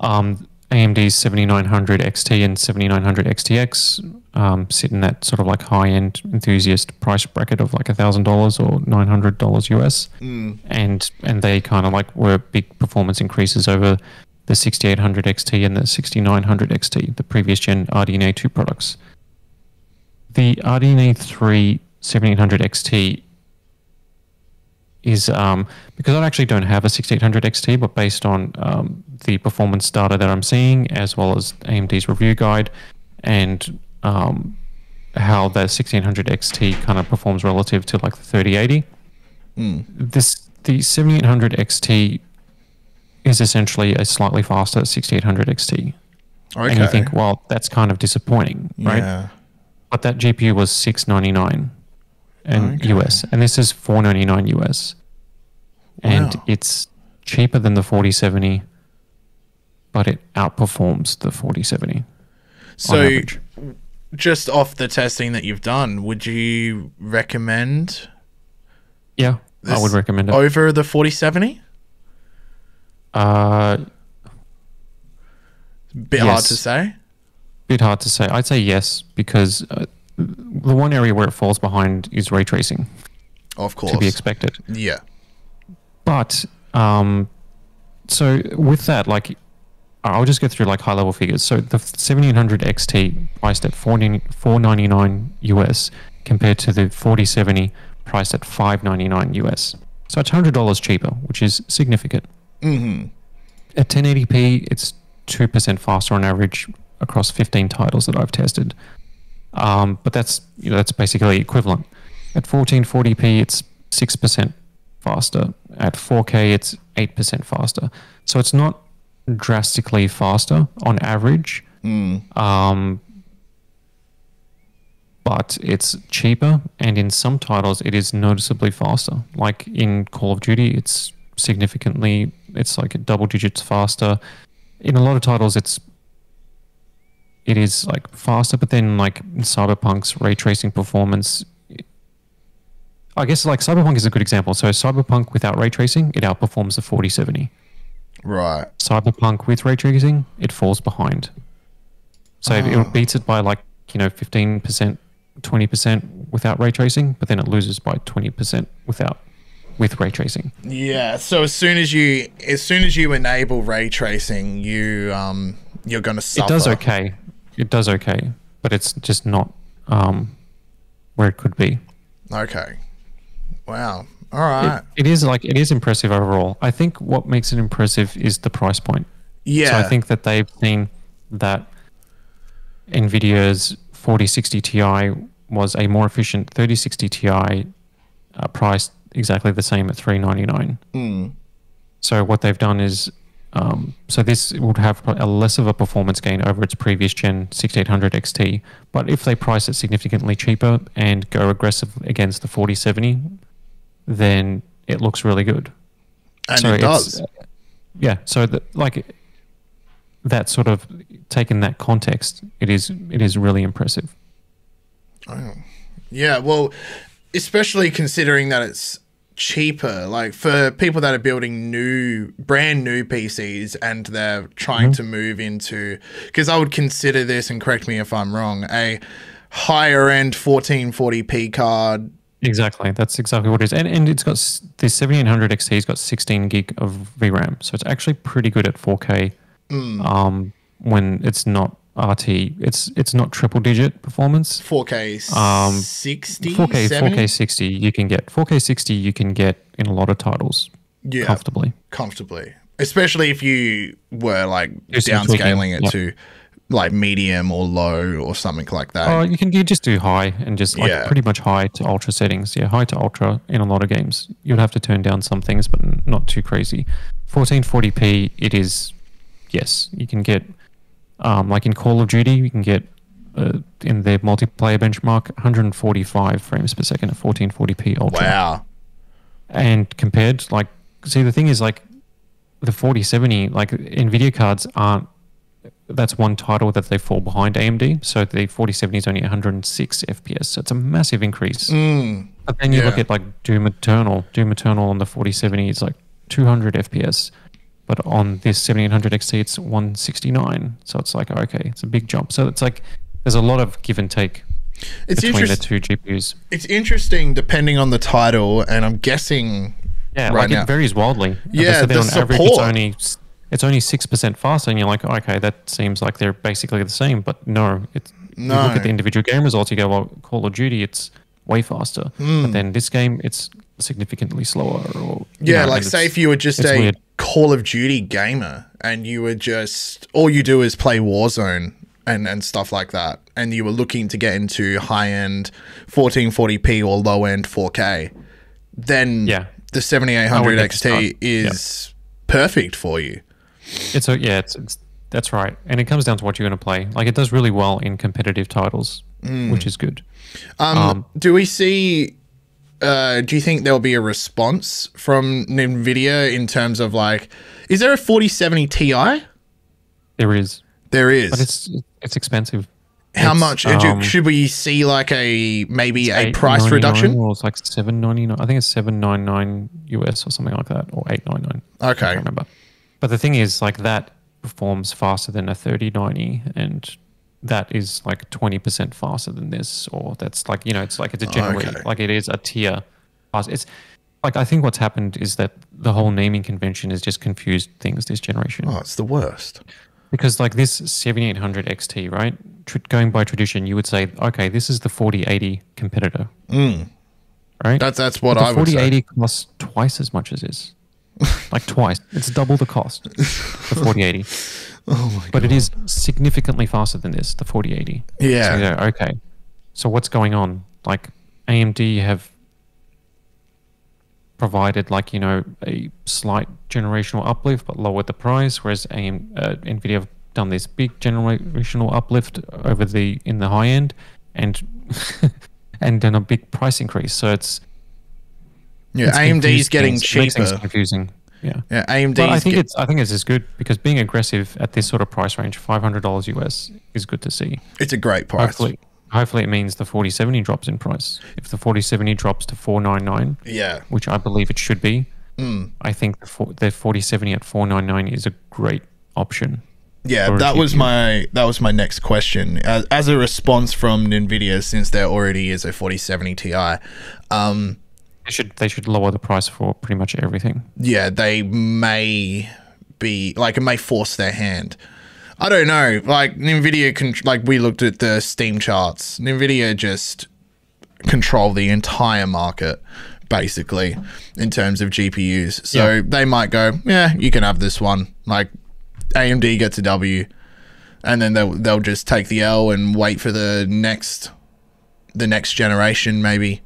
AMD's 7900 XT and 7900 XTX sit in that sort of like high-end enthusiast price bracket of like $1,000 or $900 US. And they kind of like were big performance increases over the 6800 XT and the 6900 XT, the previous gen RDNA 2 products. The RDNA 3 7800 XT is, because I actually don't have a 6800 XT, but based on the performance data that I'm seeing, as well as AMD's review guide, and how the 1600 XT kind of performs relative to like the 3080, the 7800 XT is essentially a slightly faster 6800 XT. Okay. And you think, well, that's kind of disappointing, right? Yeah. But that GPU was $699 US, and this is $499 US. And it's cheaper than the 4070, but it outperforms the 4070. So, just off the testing that you've done, would you recommend? Yeah, I would recommend it over the 4070. Bit hard to say. Bit hard to say. I'd say yes, because the one area where it falls behind is ray tracing. Of course, to be expected. Yeah, but so with that, like, I'll just go through like high level figures. So the 7800 XT priced at $499 US compared to the 4070 priced at $599 US. So it's $100 cheaper, which is significant. At 1080p, it's 2% faster on average across 15 titles that I've tested. But that's basically equivalent. At 1440p, it's 6% faster. At 4K, it's 8% faster. So it's not drastically faster on average, but it's cheaper, and in some titles, it is noticeably faster. Like in Call of Duty, it's like double digits faster. In a lot of titles, it is like faster, but then like Cyberpunk's ray tracing performance, I guess like Cyberpunk is a good example. So Cyberpunk without ray tracing, it outperforms the 4070. Right. Cyberpunk with ray tracing, it falls behind. So it beats it by like 15%, 20% without ray tracing, but then it loses by 20% with ray tracing. Yeah. So as soon as you enable ray tracing, you're going to suffer. It does okay, but it's just not where it could be. Okay. Wow. All right. It is impressive overall. I think what makes it impressive is the price point. Yeah. So I think that they've seen that NVIDIA's 4060 Ti was a more efficient 3060 Ti priced exactly the same at $399. So what they've done is So this would have a less of a performance gain over its previous gen 6800 XT. But if they price it significantly cheaper and go aggressive against the 4070, then it looks really good. And so it does. Yeah. So that sort of, taken that context, it is really impressive. Oh. Yeah. Well, especially considering that it's cheaper, like for people that are building brand new PCs and they're trying to move into, because I would consider this, and correct me if I'm wrong, a higher end 1440p card. Exactly, that's exactly what it is. And it's got this 7800 XT's got 16 gig of VRAM, so it's actually pretty good at 4K. When it's not RT, it's not triple digit performance. 4K 60, 4K 60 you can get. 4K 60 you can get in a lot of titles. Yeah, comfortably. Especially if you were like downscaling it to like medium or low or something like that. Oh, you just do high and just like pretty much high to ultra settings. Yeah, high to ultra in a lot of games. You'd have to turn down some things, but not too crazy. 1440p, it is, yes, you can get. Like in Call of Duty, you can get in their multiplayer benchmark 145 frames per second at 1440p ultra. Wow! And compared, like, see, the thing is, like, the 4070, like NVIDIA cards aren't. That's one title that they fall behind AMD. So the 4070 is only 106 FPS. So it's a massive increase. But then you look at like Doom Eternal. Doom Eternal on the 4070 is like 200 FPS. But on this 7800 XT, it's 169. So it's like, okay, it's a big jump. So it's like, there's a lot of give and take between the two GPUs. It's interesting depending on the title, and I'm guessing it varies wildly. Yeah, the on average, it's only 6% faster, and you're like, okay, that seems like they're basically the same. But no, you look at the individual game results, you go, well, Call of Duty, it's way faster. But then this game, it's significantly slower. Or like say if you were just a weird Call of Duty gamer and you were just, all you do is play Warzone and stuff like that, and you were looking to get into high-end 1440p or low-end 4K, then the 7800 XT is perfect for you. That's right. And it comes down to what you're going to play. Like, it does really well in competitive titles, which is good. Do we see... do you think there'll be a response from NVIDIA in terms of like, is there a 4070 Ti? There is. There is. But it's expensive. How much? Should we see like maybe a price reduction? Or it's like $799. I think it's $799 US or something like that, or $899. Okay. I can't remember. But the thing is, like, that performs faster than a 3090, and that is like 20% faster than this, or that's like, it's like it's a generation, like it is a tier. It's like, I think what's happened is that the whole naming convention has just confused things this generation. Oh, it's the worst. Because like this 7800 XT, right? Going by tradition, you would say, okay, this is the 4080 competitor. Right? That's what I would say. The 4080 costs twice as much as this. Like twice. It's double the cost, the 4080. Oh my God. But it is significantly faster than this, the 4080. Yeah. So you go, okay. So what's going on? Like, AMD have provided like, a slight generational uplift but lowered the price, whereas NVIDIA have done this big generational uplift in the high end, and and then a big price increase. So it's AMD's getting cheaper. Makes things confusing. Yeah. AMD. I think it's just good because being aggressive at this sort of price range, $500 US, is good to see. It's a great price. Hopefully it means the 4070 drops in price. If the 4070 drops to $499, which I believe it should be, I think the 4070 at $499 is a great option. Yeah, that was my next question. As a response from NVIDIA, since there already is a 4070 Ti, they should lower the price for pretty much everything. Yeah, they may be like, it may force their hand. I don't know. Like NVIDIA like we looked at the Steam charts. NVIDIA just control the entire market basically in terms of GPUs. So they might go, yeah, you can have this one. Like AMD gets a W, and then they'll just take the L and wait for the next generation maybe.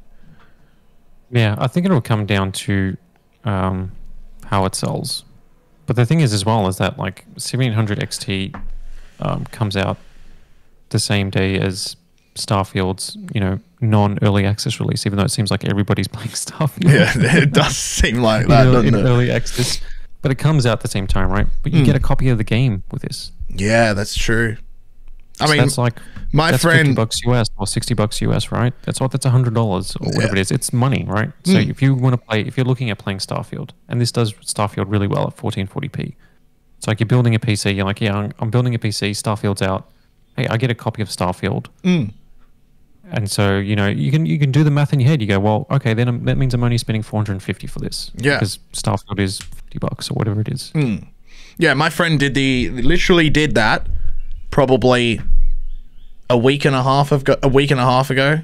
Yeah, I think it'll come down to how it sells. But the thing is as well is that like 7800 XT comes out the same day as Starfield's, non-early access release, even though it seems like everybody's playing Starfield. Yeah, it does seem like that, doesn't it? Early access. But it comes out at the same time, right? But you get a copy of the game with this. Yeah, that's true. I mean, that's like that's friend, $50 US or $60 US, right? That's $100 or whatever it is. It's money, right? So if you want to play, if you're looking at playing Starfield, and this does Starfield really well at 1440p. It's like you're building a PC. You're like, yeah, I'm building a PC. Starfield's out. Hey, I get a copy of Starfield. And so you can do the math in your head. You go, well, okay, then that means I'm only spending $450 for this. Yeah, because Starfield is $50 or whatever it is. Yeah, my friend literally did that probably a week and a half ago.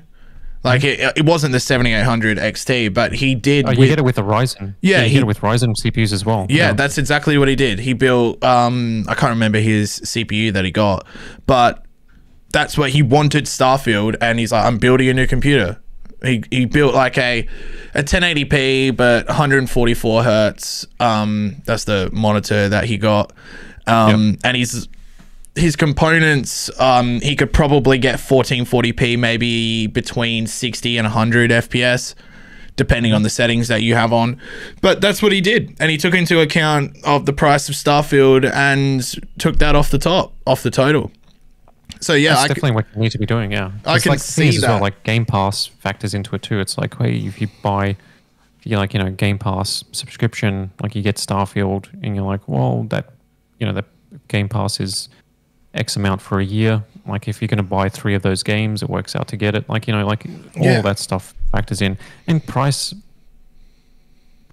Like it wasn't the 7800 XT, but he did. Oh, you get it with the Ryzen. Yeah, you get it with Ryzen CPUs as well. Yeah, that's exactly what he did. He built. I can't remember his CPU that he got, but that's what he wanted Starfield, and he's like, I'm building a new computer. He built like a 1080p but 144 hertz. That's the monitor that he got. And his components, he could probably get 1440p, maybe between 60 and 100 FPS, depending on the settings that you have on. But that's what he did, and he took into account of the price of Starfield and took that off the total. So yeah, that's definitely what you need to be doing. Yeah, I can see that. As well, like Game Pass factors into it too. It's like, hey, if you Game Pass subscription, like you get Starfield, and you're like, well, that Game Pass is X amount for a year. Like if you're going to buy 3 of those games, it works out to get it. Like all that stuff factors in, and price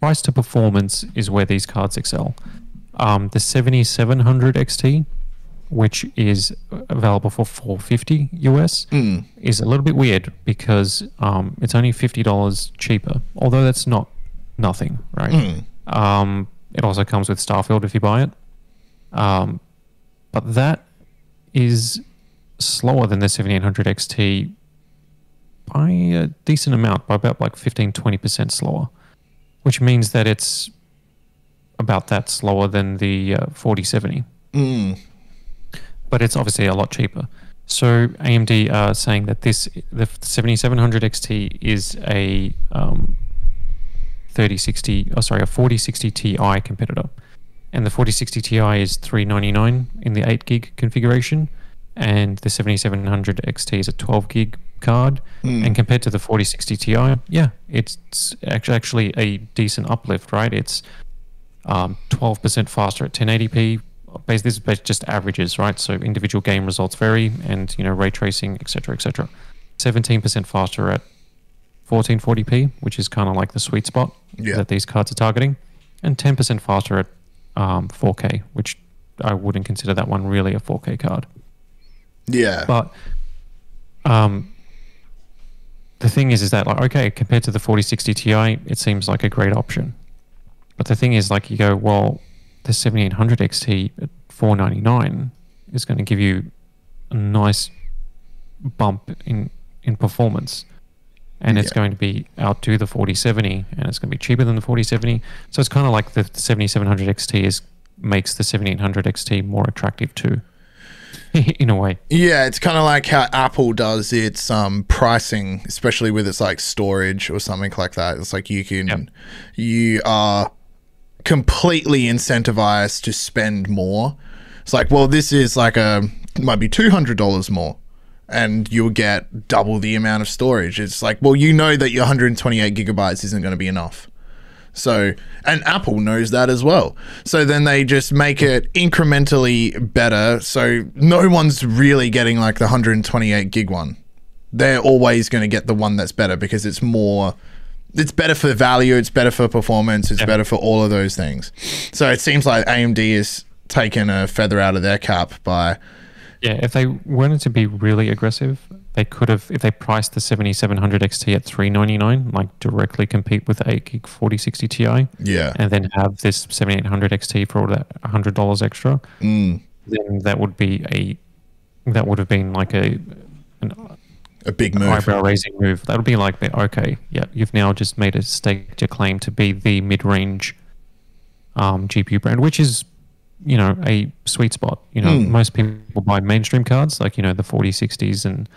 to performance is where these cards excel. The 7700 XT, which is available for $450 US, is a little bit weird because it's only $50 cheaper. Although that's not nothing, right? It also comes with Starfield if you buy it, but that is slower than the 7800 XT by a decent amount, by about like 15-20% slower, which means that it's about that slower than the 4070. But it's obviously a lot cheaper. So AMD are saying that the 7700 XT is a 4060 Ti competitor, and the 4060 Ti is $399 in the 8 gig configuration, and the 7700 XT is a 12 gig card. And compared to the 4060 Ti, it's actually a decent uplift, right? It's 12% faster at 1080p. This is just averages, right? So individual game results vary, and ray tracing, etc., etc. 17% faster at 1440p, which is kind of like the sweet spot that these cards are targeting, and 10% faster at 4K, which I wouldn't consider that one really a 4K card. Yeah. But the thing is that like, okay, compared to the 4060 Ti, it seems like a great option. But the thing is, like, you go, well, the 7800 XT at $499 is going to give you a nice bump in performance, and it's going to be outdo the 4070, and it's going to be cheaper than the 4070. So it's kind of like the 7700 XT makes the 7800 XT more attractive too, in a way. Yeah, it's kind of like how Apple does its pricing, especially with its like storage or something like that. It's like you are completely incentivized to spend more. It's like, well, this is like might be $200 more, and you'll get double the amount of storage. It's like, well, that your 128 gigabytes isn't going to be enough. So, and Apple knows that as well. So then they just make it incrementally better. So no one's really getting like the 128 gig one. They're always going to get the one that's better because it's better for value, it's better for performance, it's better for all of those things. So it seems like AMD is taking a feather out of their cap by... Yeah, if they wanted to be really aggressive, they could have, if they priced the 7700 XT at $399, like directly compete with the 8 gig 4060 Ti. Yeah. And then have this 7800 XT for all that $100 extra. Then that would have been like a big move, eyebrow raising move. That would be like, okay, yeah, you've now just made a staked your claim to be the mid-range GPU brand, which is, you know, a sweet spot. You know, most people buy mainstream cards, like, you know, the 4060s and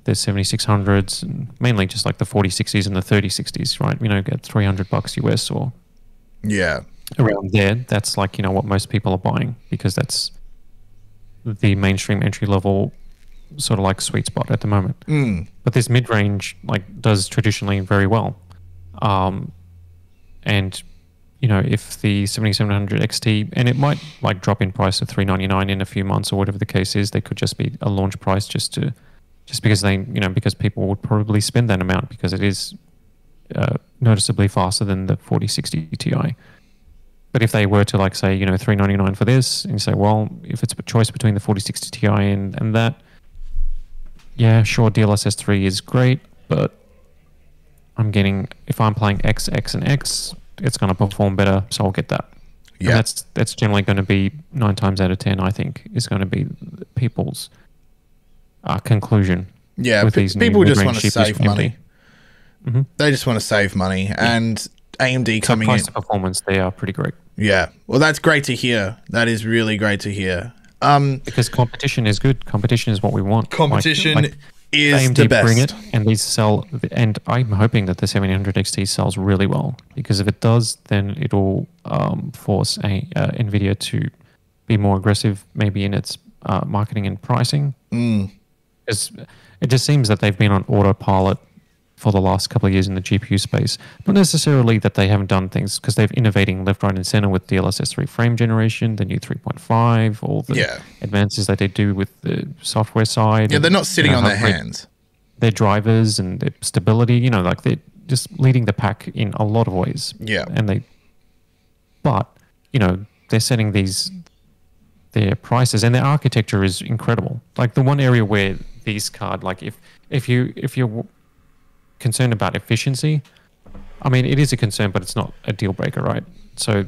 the 7600s, and mainly just like the 4060s and the 3060s, right? You know, get $300 US or around there. That's like, you know, what most people are buying, because that's the mainstream entry level sort of like sweet spot at the moment. But this mid range like does traditionally very well, and you know, if the 7700 XT, and it might like drop in price to $399 in a few months or whatever the case is, they could just be a launch price just because they, you know, because people would probably spend that amount because it is noticeably faster than the 4060 Ti. But if they were to like say, you know, $399 for this, and you say, well, if it's a choice between the 4060 Ti and that, yeah, sure, DLSS 3 is great, but if I'm playing X, X, and X, it's going to perform better, so I'll get that. Yeah, that's generally going to be 9 times out of 10. I think is going to be people's conclusion. Yeah, with these people just want to save money. They just want to save money, and AMD coming in. Price to performance, they are pretty great. Yeah, well, that's great to hear. That is really great to hear. Because competition is good. Competition is what we want. Competition is AMD the best. Bring it, and these sell. And I'm hoping that the 700 XT sells really well, because if it does, then it'll force NVIDIA to be more aggressive, maybe in its marketing and pricing. Because it just seems that they've been on autopilot for the last couple of years in the GPU space. Not necessarily that they haven't done things, because they're innovating left, right, and center with DLSS 3 frame generation, the new 3.5, all the advances that they do with the software side. Yeah, they're not sitting on their hands. Their drivers and their stability, you know, like they're just leading the pack in a lot of ways. Yeah. But, you know, they're setting their prices, and their architecture is incredible. Like the one area where these like if you're concerned about efficiency, I mean, it is a concern, but it's not a deal breaker, right? So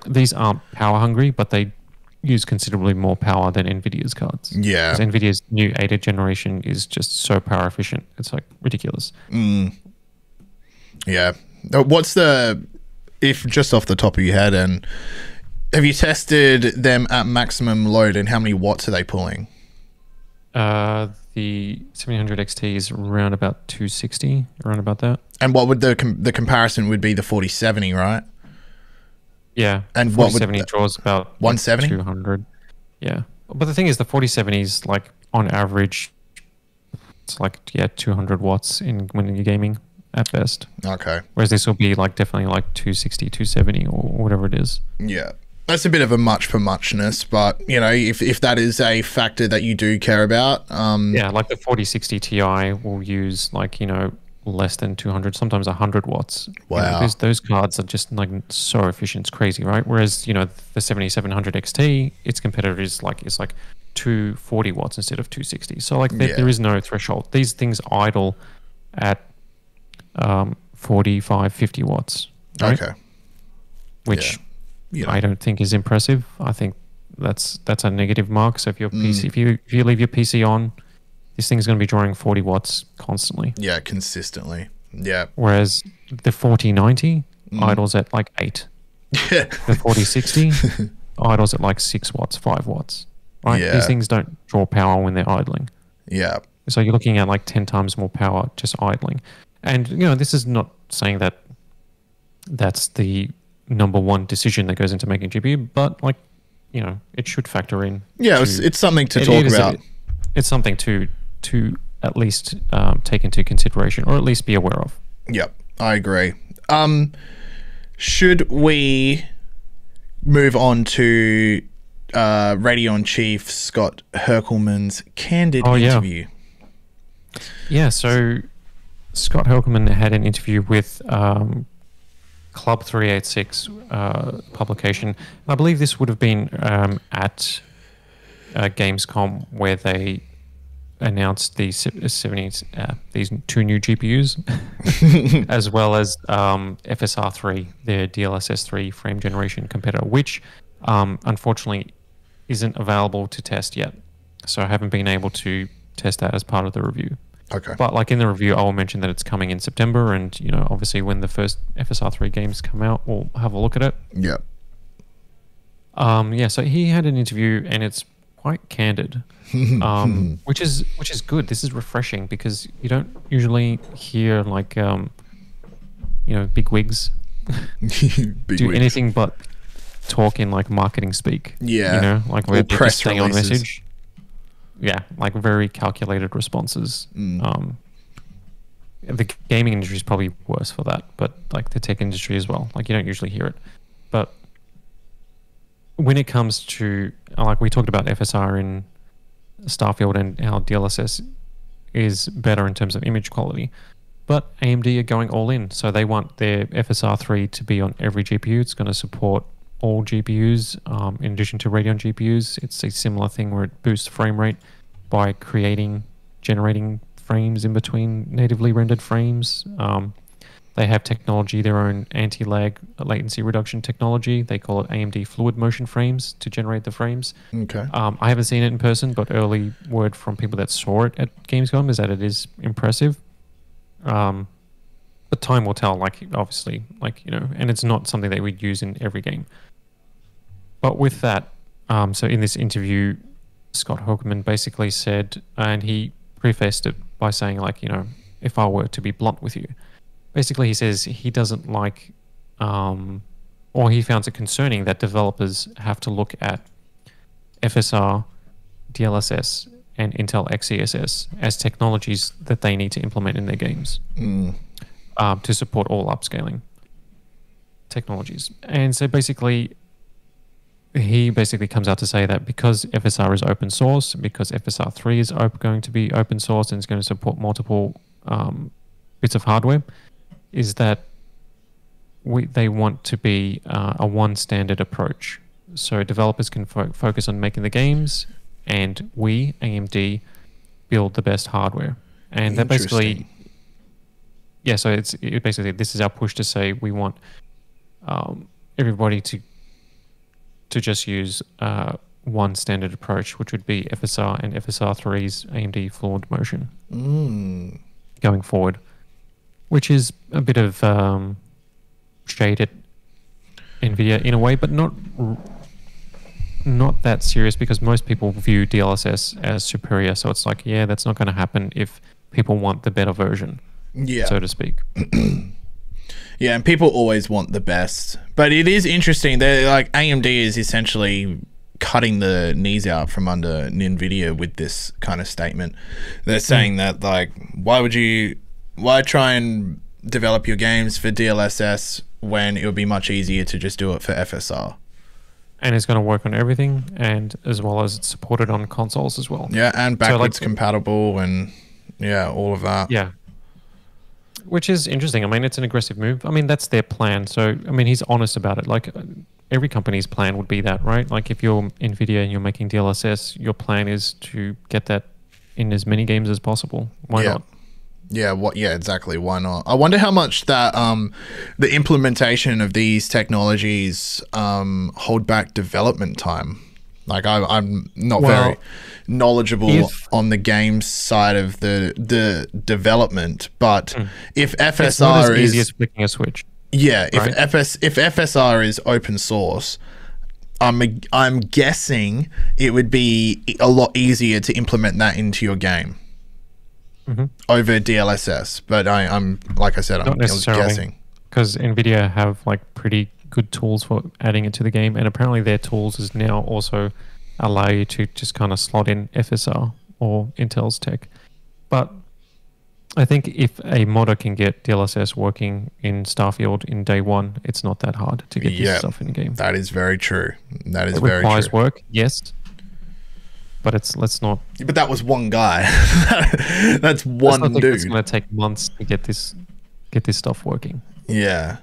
these aren't power hungry, but they use considerably more power than NVIDIA's cards. Yeah. Because NVIDIA's new 8th generation is just so power efficient. It's like ridiculous. Yeah. What's if just off the top of your head, and have you tested them at maximum load, and how many watts are they pulling? The 700 XT is around about 260, around about that. And what would the comparison would be? The 4070, right? Yeah. And 4070 draws about 170? 200. Yeah. But the thing is, the 4070 is like on average, it's like 200 watts when you're gaming at best. Okay. Whereas this will be like definitely like 260, 270 or whatever it is. Yeah. That's a bit of a much for muchness, but you know, if that is a factor that you do care about, yeah, like the 4060 Ti will use like, you know, less than 200, sometimes 100 watts. Wow. You know, those cards are just like so efficient, it's crazy, right? Whereas, you know, the 7700 XT, its competitor is like 240 watts instead of 260. So like there is no threshold. These things idle at 45, 50 watts. Right? Okay. Which I don't think is impressive. I think that's a negative mark. So if your PC, if you leave your PC on, this thing's going to be drawing 40 watts constantly. Yeah, consistently. Yeah. Whereas the 4090 idles at like 8. Yeah. The 4060 idles at like 6 watts, 5 watts. Right? Yeah. These things don't draw power when they're idling. Yeah. So you're looking at like 10 times more power just idling. And, you know, this is not saying that that's the number one decision that goes into making GPU, but like, you know, it should factor in. Yeah, it's something to talk about. It's something to at least take into consideration, or at least be aware of. Yep, I agree. Should we move on to Radeon Chief Scott Herkelman's candid interview? Yeah, so Scott Herkelman had an interview with Club 386 publication. I believe this would have been at Gamescom, where they announced these 70s, these 2 new GPUs, as well as FSR 3, their DLSS 3 frame generation competitor, which unfortunately isn't available to test yet. So I haven't been able to test that as part of the review. Okay. But like in the review, I will mention that it's coming in September, and you know, obviously when the first FSR 3 games come out, we'll have a look at it. Yeah. Yeah. So he had an interview, and it's quite candid, which is good. This is refreshing because you don't usually hear like you know, big wigs do anything but talk in like marketing speak. Yeah. You know, like where they just stay on releases. message. Yeah, like very calculated responses. The gaming industry is probably worse for that, but like the tech industry as well. Like you don't usually hear it. But when it comes to, like we talked about FSR in Starfield and how DLSS is better in terms of image quality, but AMD are going all in. So they want their FSR 3 to be on every GPU. It's going to support all GPUs. In addition to Radeon GPUs, it's a similar thing where it boosts frame rate by generating frames in between natively rendered frames. They have technology, their own anti-lag latency reduction technology. They call it AMD Fluid Motion Frames to generate the frames. Okay. I haven't seen it in person, but early word from people that saw it at Gamescom is that it is impressive. But time will tell, like obviously, like, you know, and it's not something that we'd use in every game. But with that, so in this interview, Scott Hokeman basically said, and he prefaced it by saying, like, you know, if I were to be blunt with you, basically he says he doesn't like, or he finds it concerning that developers have to look at FSR, DLSS, and Intel XeSS as technologies that they need to implement in their games to support all upscaling technologies. And so basically, he basically comes out to say that because FSR is open source, because FSR 3 is going to be open source and is going to support multiple bits of hardware, is that they want to be a one standard approach. So developers can focus on making the games, and we, AMD, build the best hardware. And that basically, yeah, so it's basically, this is our push to say we want everybody to just use one standard approach, which would be FSR and FSR 3's AMD Fluid Motion going forward, which is a bit of shade at NVIDIA in a way, but not that serious, because most people view DLSS as superior. So it's like, yeah, that's not going to happen if people want the better version, so to speak. Yeah, and people always want the best. But it is interesting. They're like, AMD is essentially cutting the knees out from under NVIDIA with this kind of statement. They're saying that, like, why try and develop your games for DLSS when it would be much easier to just do it for FSR? And it's going to work on everything, and as well as it's supported on consoles as well. Yeah, and backwards compatible, and yeah, all of that. Yeah. Which is interesting. I mean, it's an aggressive move. I mean, that's their plan. So, I mean, he's honest about it. Like, every company's plan would be that, right? Like, if you're NVIDIA and you're making DLSS, your plan is to get that in as many games as possible. Why not? Yeah, yeah, exactly. Why not? I wonder how much that the implementation of these technologies hold back development time. Like, I'm not very knowledgeable on the game side of the development, but if FSR it's not as easy as flicking a switch. Yeah, right? if FSR is open source, I'm guessing it would be a lot easier to implement that into your game over DLSS. But I'm like I said, I'm guessing, because NVIDIA have like pretty good tools for adding it to the game, and apparently their tools is now also allow you to just kind of slot in FSR or Intel's tech. But I think if a modder can get DLSS working in Starfield in day one, it's not that hard to get this stuff in the game. That is very true. That is it very true. requires work, yes, but let's not. But that was one guy. That's one dude. It's going to take months to get this stuff working. Yeah.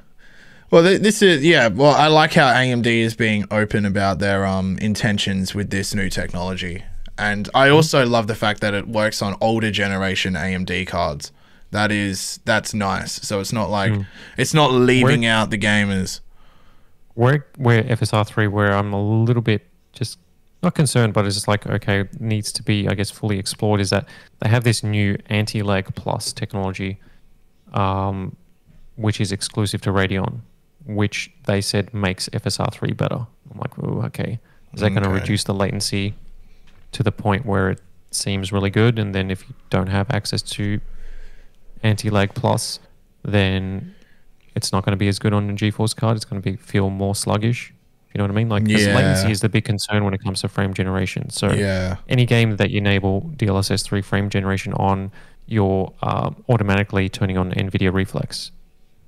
Well, this is Well, I like how AMD is being open about their intentions with this new technology, and I also love the fact that it works on older generation AMD cards. That's nice. So it's not like it's not leaving out the gamers. Where FSR 3, where I'm a little bit just not concerned, but it's just like, okay, it needs to be, I guess, fully explored, is that they have this new anti-lag plus technology, which is exclusive to Radeon, which they said makes FSR 3 better. I'm like, oh, okay. Is that going to reduce the latency to the point where it seems really good? And then if you don't have access to anti-lag plus, then it's not going to be as good on a GeForce card. It's going to feel more sluggish. You know what I mean? Like, because latency is the big concern when it comes to frame generation. So any game that you enable DLSS 3 frame generation on, you're automatically turning on NVIDIA Reflex,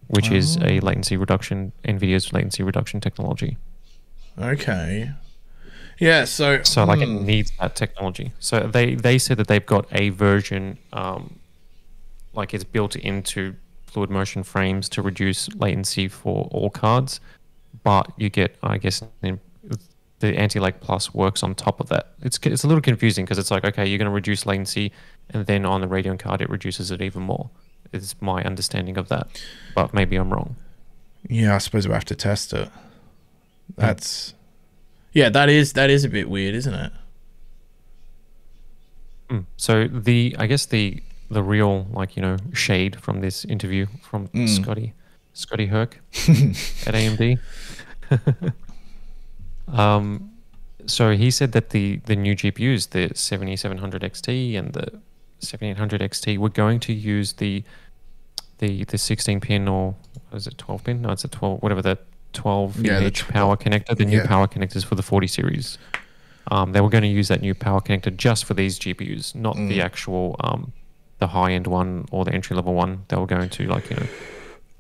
which is a latency reduction, NVIDIA's latency reduction technology. Okay. Yeah, so like it needs that technology. So they said that they've got a version, like it's built into fluid motion frames to reduce latency for all cards, but you get, I guess, the anti-lag plus works on top of that. It's a little confusing because it's like, okay, you're going to reduce latency, and then on the Radeon card it reduces it even more. Is my understanding of that, but maybe I'm wrong. Yeah, I suppose we'll have to test it. That's that is a bit weird, isn't it? So I guess the real, like, you know, shade from this interview from Scotty Herc at AMD. So he said that the new GPUs, the 7700 XT and the 7800 XT, were going to use the 16 pin, or is it 12 pin? No, it's a 12, whatever, the 12 VH power connector, the new power connectors for the 40 series. They were going to use that new power connector just for these GPUs, not the actual the high-end one or the entry-level one. They were going to, like, you know,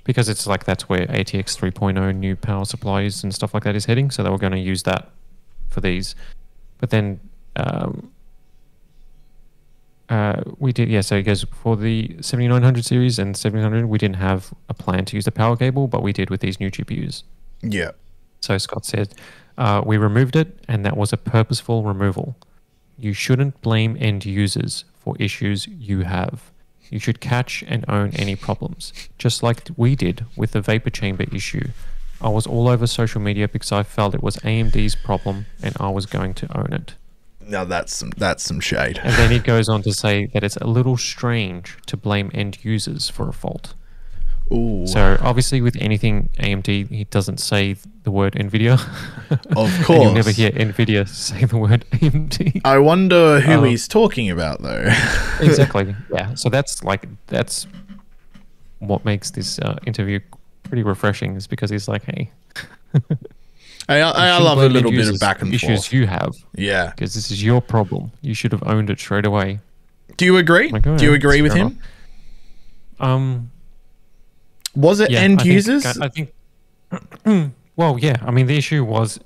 because it's like that's where ATX 3.0 new power supplies and stuff like that is heading. So they were going to use that for these. But then we did, so it goes for the 7900 series and 7800, we didn't have a plan to use the power cable, but we did with these new GPUs. Yeah. So Scott said, we removed it, and that was a purposeful removal. You shouldn't blame end users for issues you have. You should catch and own any problems, just like we did with the vapor chamber issue. I was all over social media because I felt it was AMD's problem and I was going to own it. Now that's some shade. And then he goes on to say that it's a little strange to blame end users for a fault. Ooh. So obviously with anything AMD, he doesn't say the word NVIDIA. Of course. And you'll never hear NVIDIA say the word AMD. I wonder who he's talking about, though. Exactly. Yeah. So that's what makes this interview pretty refreshing, is because he's like, hey. I love a little bit of back and forth. Issues you have. Yeah. Because this is your problem. You should have owned it straight away. Do you agree? Like, do you agree with him? Was it end users? I think well, yeah. I mean, the issue was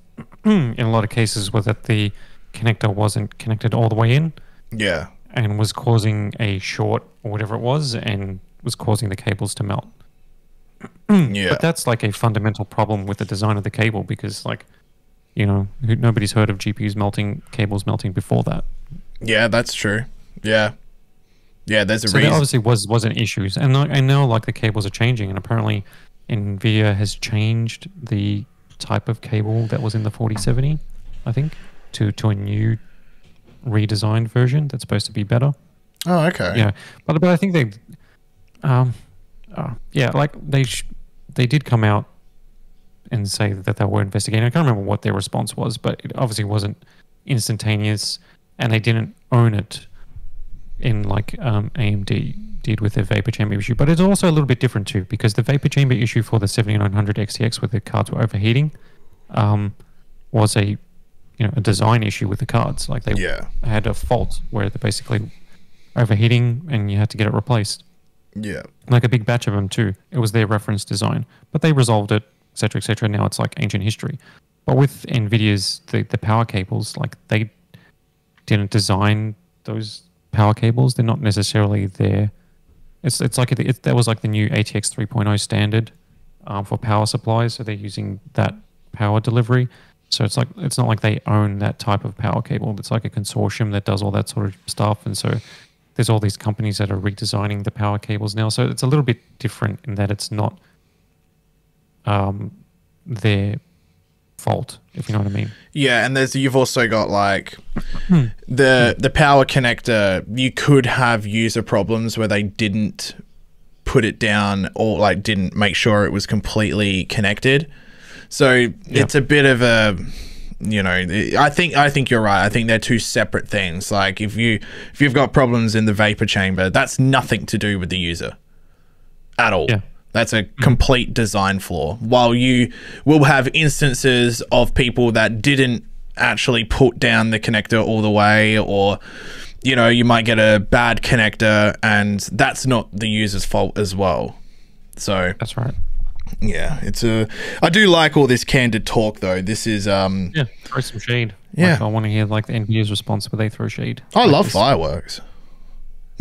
in a lot of cases was that the connector wasn't connected all the way in. Yeah. And was causing a short or whatever it was, and was causing the cables to melt. Yeah. But that's like a fundamental problem with the design of the cable, because, like, you know, nobody's heard of GPUs melting, cables melting before that. Yeah, that's true. Yeah. Yeah, there's a reason. So there obviously wasn't issues. And I know, like, the cables are changing, and apparently NVIDIA has changed the type of cable that was in the 4070, I think, to a new redesigned version that's supposed to be better. Oh, okay. Yeah. But I think they they did come out and say that they were investigating. I can't remember what their response was, but it obviously wasn't instantaneous, and they didn't own it in like AMD did with their vapor chamber issue. But it's also a little bit different too, because the vapor chamber issue for the 7900 XTX, where the cards were overheating, was a design issue with the cards. Like they had a fault where they're basically overheating and you had to get it replaced. Yeah. Like a big batch of them too. It was their reference design, but they resolved it, etc., etc. Now it's like ancient history. But with NVIDIA's the power cables, like they didn't design those power cables. They're not necessarily there. It's like that was like the new ATX 3.0 standard for power supplies. So they're using that power delivery. So it's not like they own that type of power cable. It's like a consortium that does all that sort of stuff. And so there's all these companies that are redesigning the power cables now. So it's a little bit different in that it's not their fault, if you know what I mean. Yeah, and you've also got like the power connector. You could have user problems where they didn't put it down or like didn't make sure it was completely connected. So it's a bit of a, you know, I think you're right. I think they're two separate things. Like if you've got problems in the vapor chamber, that's nothing to do with the user at all. Yeah. That's a complete design flaw. While you will have instances of people that didn't actually put down the connector all the way, or, you know, you might get a bad connector and that's not the user's fault as well. So that's right. Yeah, I do like all this candid talk though. This is yeah, throw some shade. Yeah. Like, I want to hear like the NVIDIA's response, but they throw shade. I love fireworks.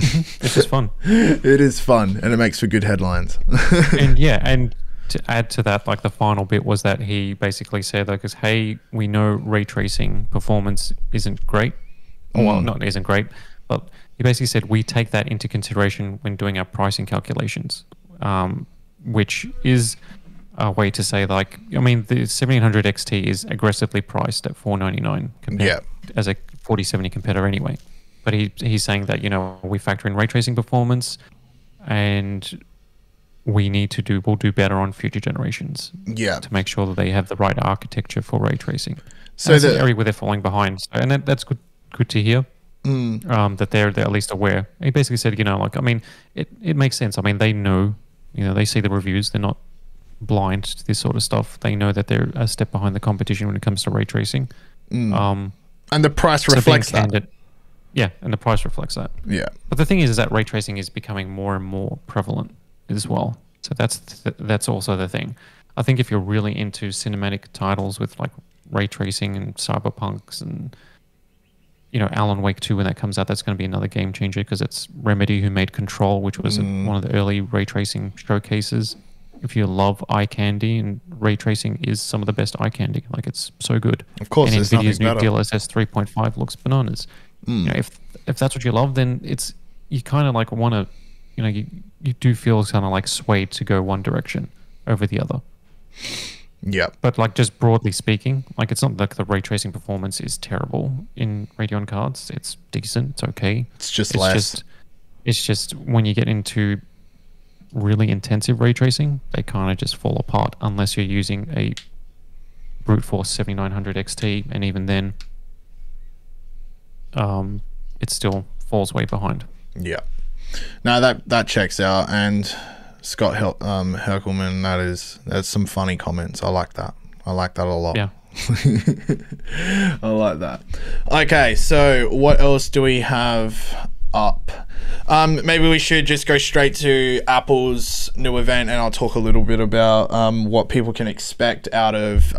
It's just fun. It is fun, and it makes for good headlines. And yeah, and to add to that, like the final bit was that he basically said, like, hey, we know ray tracing performance isn't great. Well, not isn't great, but he basically said we take that into consideration when doing our pricing calculations, which is a way to say, like, I mean, the 1700 XT is aggressively priced at $499 compared as a 4070 competitor anyway. But he's saying that, you know, we factor in ray tracing performance, and we'll do better on future generations. Yeah. To make sure that they have the right architecture for ray tracing. So that's an area where they're falling behind. So, and that's good to hear. That they're at least aware. He basically said, you know, like, I mean, it makes sense. I mean, they know, you know, they see the reviews. They're not blind to this sort of stuff. They know that they're a step behind the competition when it comes to ray tracing. And the price reflects that. Yeah, and the price reflects that. Yeah. But the thing is that ray tracing is becoming more and more prevalent as well. So that's also the thing. I think if you're really into cinematic titles with like ray tracing and cyberpunks and, you know, Alan Wake 2 when that comes out, that's going to be another game changer, because it's Remedy who made Control, which was one of the early ray tracing showcases. If you love eye candy, and ray tracing is some of the best eye candy, like it's so good. Of course, and NVIDIA's new DLSS 3.5 looks bananas. You know, if that's what you love, then you kind of like want to, you know, you do feel kind of like swayed to go one direction over the other. Yeah. But like, just broadly speaking, like, it's not like the ray tracing performance is terrible in Radeon cards. It's decent. It's okay. It's just when you get into really intensive ray tracing, they kind of just fall apart unless you're using a brute force 7900 XT, and even then, it still falls way behind. Yeah. No, that checks out. And Scott Herkelman, that's some funny comments. I like that. I like that a lot. Yeah. I like that. Okay, so what else do we have up? Maybe we should just go straight to Apple's new event, and I'll talk a little bit about what people can expect out of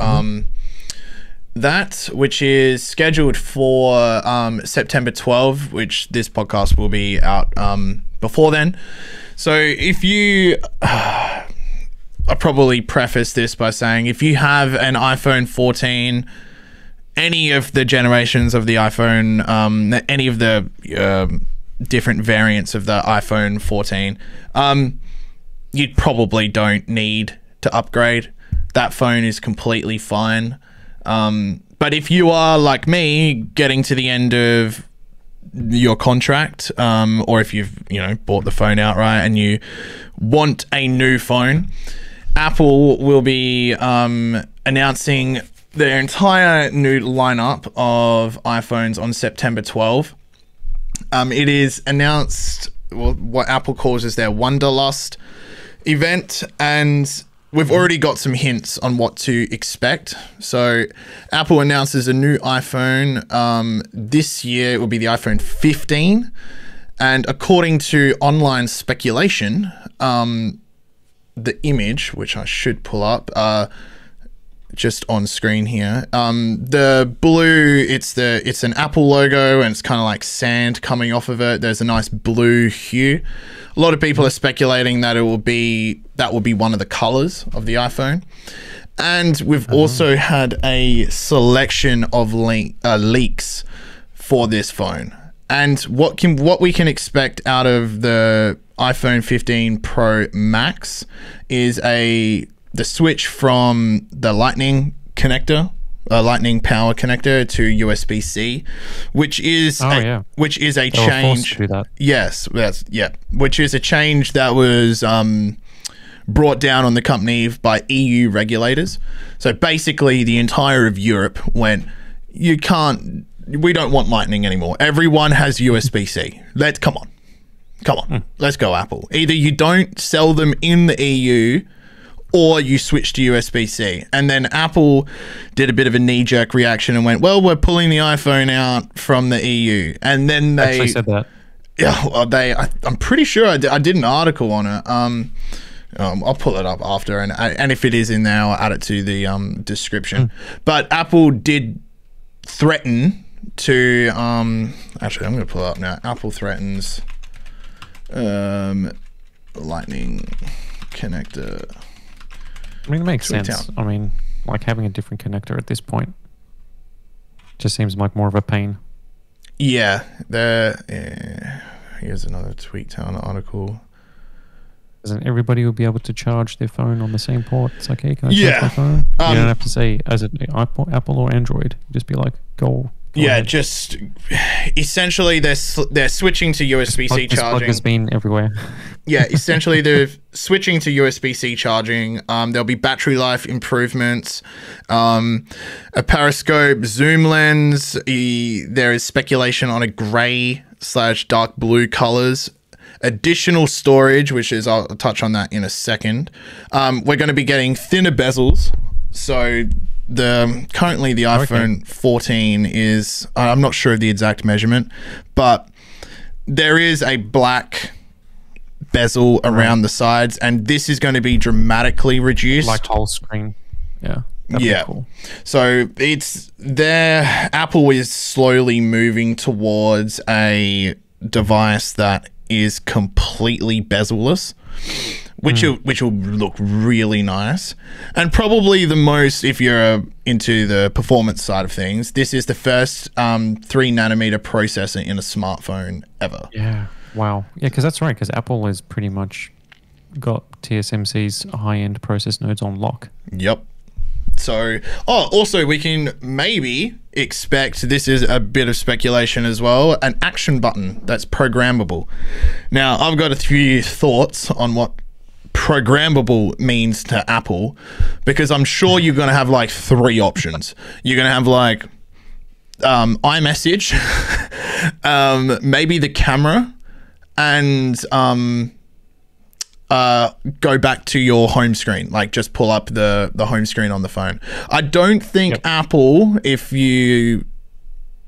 that, which is scheduled for September 12, which this podcast will be out before then. So if you... I'll probably preface this by saying, if you have an iPhone 14, any of the generations of the iPhone, any of the different variants of the iPhone 14, you probably don't need to upgrade. That phone is completely fine. But if you are like me, getting to the end of your contract, or if you've bought the phone outright and you want a new phone, Apple will be announcing their entire new lineup of iPhones on September 12. It is announced what Apple calls as their Wonderlust event, and we've already got some hints on what to expect. So Apple announces a new iPhone. This year it will be the iPhone 15. And according to online speculation, the image, which I should pull up just on screen here, the blue, it's an Apple logo, and it's kind of like sand coming off of it. There's a nice blue hue. A lot of people are speculating that will be one of the colors of the iPhone. And we've also had a selection of leaks for this phone. And what we can expect out of the iPhone 15 Pro Max is the switch from the Lightning connector, a lightning power connector to USB-C, which is which is a change. To do that. Yes, which is a change that was brought down on the company by EU regulators. So basically, the entire of Europe went, we don't want lightning anymore. Everyone has USB-C. Come on, let's go, Apple. Either you don't sell them in the EU, or you switch to USB-C. And then Apple did a bit of a knee-jerk reaction and went, well, we're pulling the iPhone out from the EU. And then they actually said that. Yeah, well, I'm pretty sure I did an article on it. I'll pull it up after, and if it is in there, I'll add it to the description. But Apple did threaten to actually, I'm going to pull it up now. Apple threatens lightning connector. I mean, it makes sense. I mean, like having a different connector at this point just seems like more of a pain. Yeah. Here's another Tweaktown article. Doesn't everybody will be able to charge their phone on the same port? It's like, hey, can I charge my phone? You don't have to say, as it Apple or Android. Just be like, go ahead. Just essentially they're switching to USB-C charging. This plug has been everywhere. Yeah, essentially they're switching to USB-C charging. There'll be battery life improvements, a periscope zoom lens. There is speculation on a grey/dark blue colors. Additional storage, which is, I'll touch on that in a second. We're going to be getting thinner bezels. So currently the iPhone 14 is, I'm not sure of the exact measurement, but there is a black bezel around the sides, and this is going to be dramatically reduced. Like whole screen. Yeah. Yeah. Cool. So Apple is slowly moving towards a device that is completely bezel-less, which will look really nice. And probably the most, if you're into the performance side of things, this is the first 3-nanometer processor in a smartphone ever. Yeah. Wow. Yeah, because that's right, because Apple has pretty much got TSMC's high-end process nodes on lock. Yep. So, also we can maybe expect, this is a bit of speculation as well, an action button that's programmable. Now, I've got a few thoughts on what programmable means to Apple, because I'm sure you're going to have like 3 options. You're going to have like iMessage, maybe the camera, and go back to your home screen, like just pull up the home screen on the phone. I don't think Apple, if you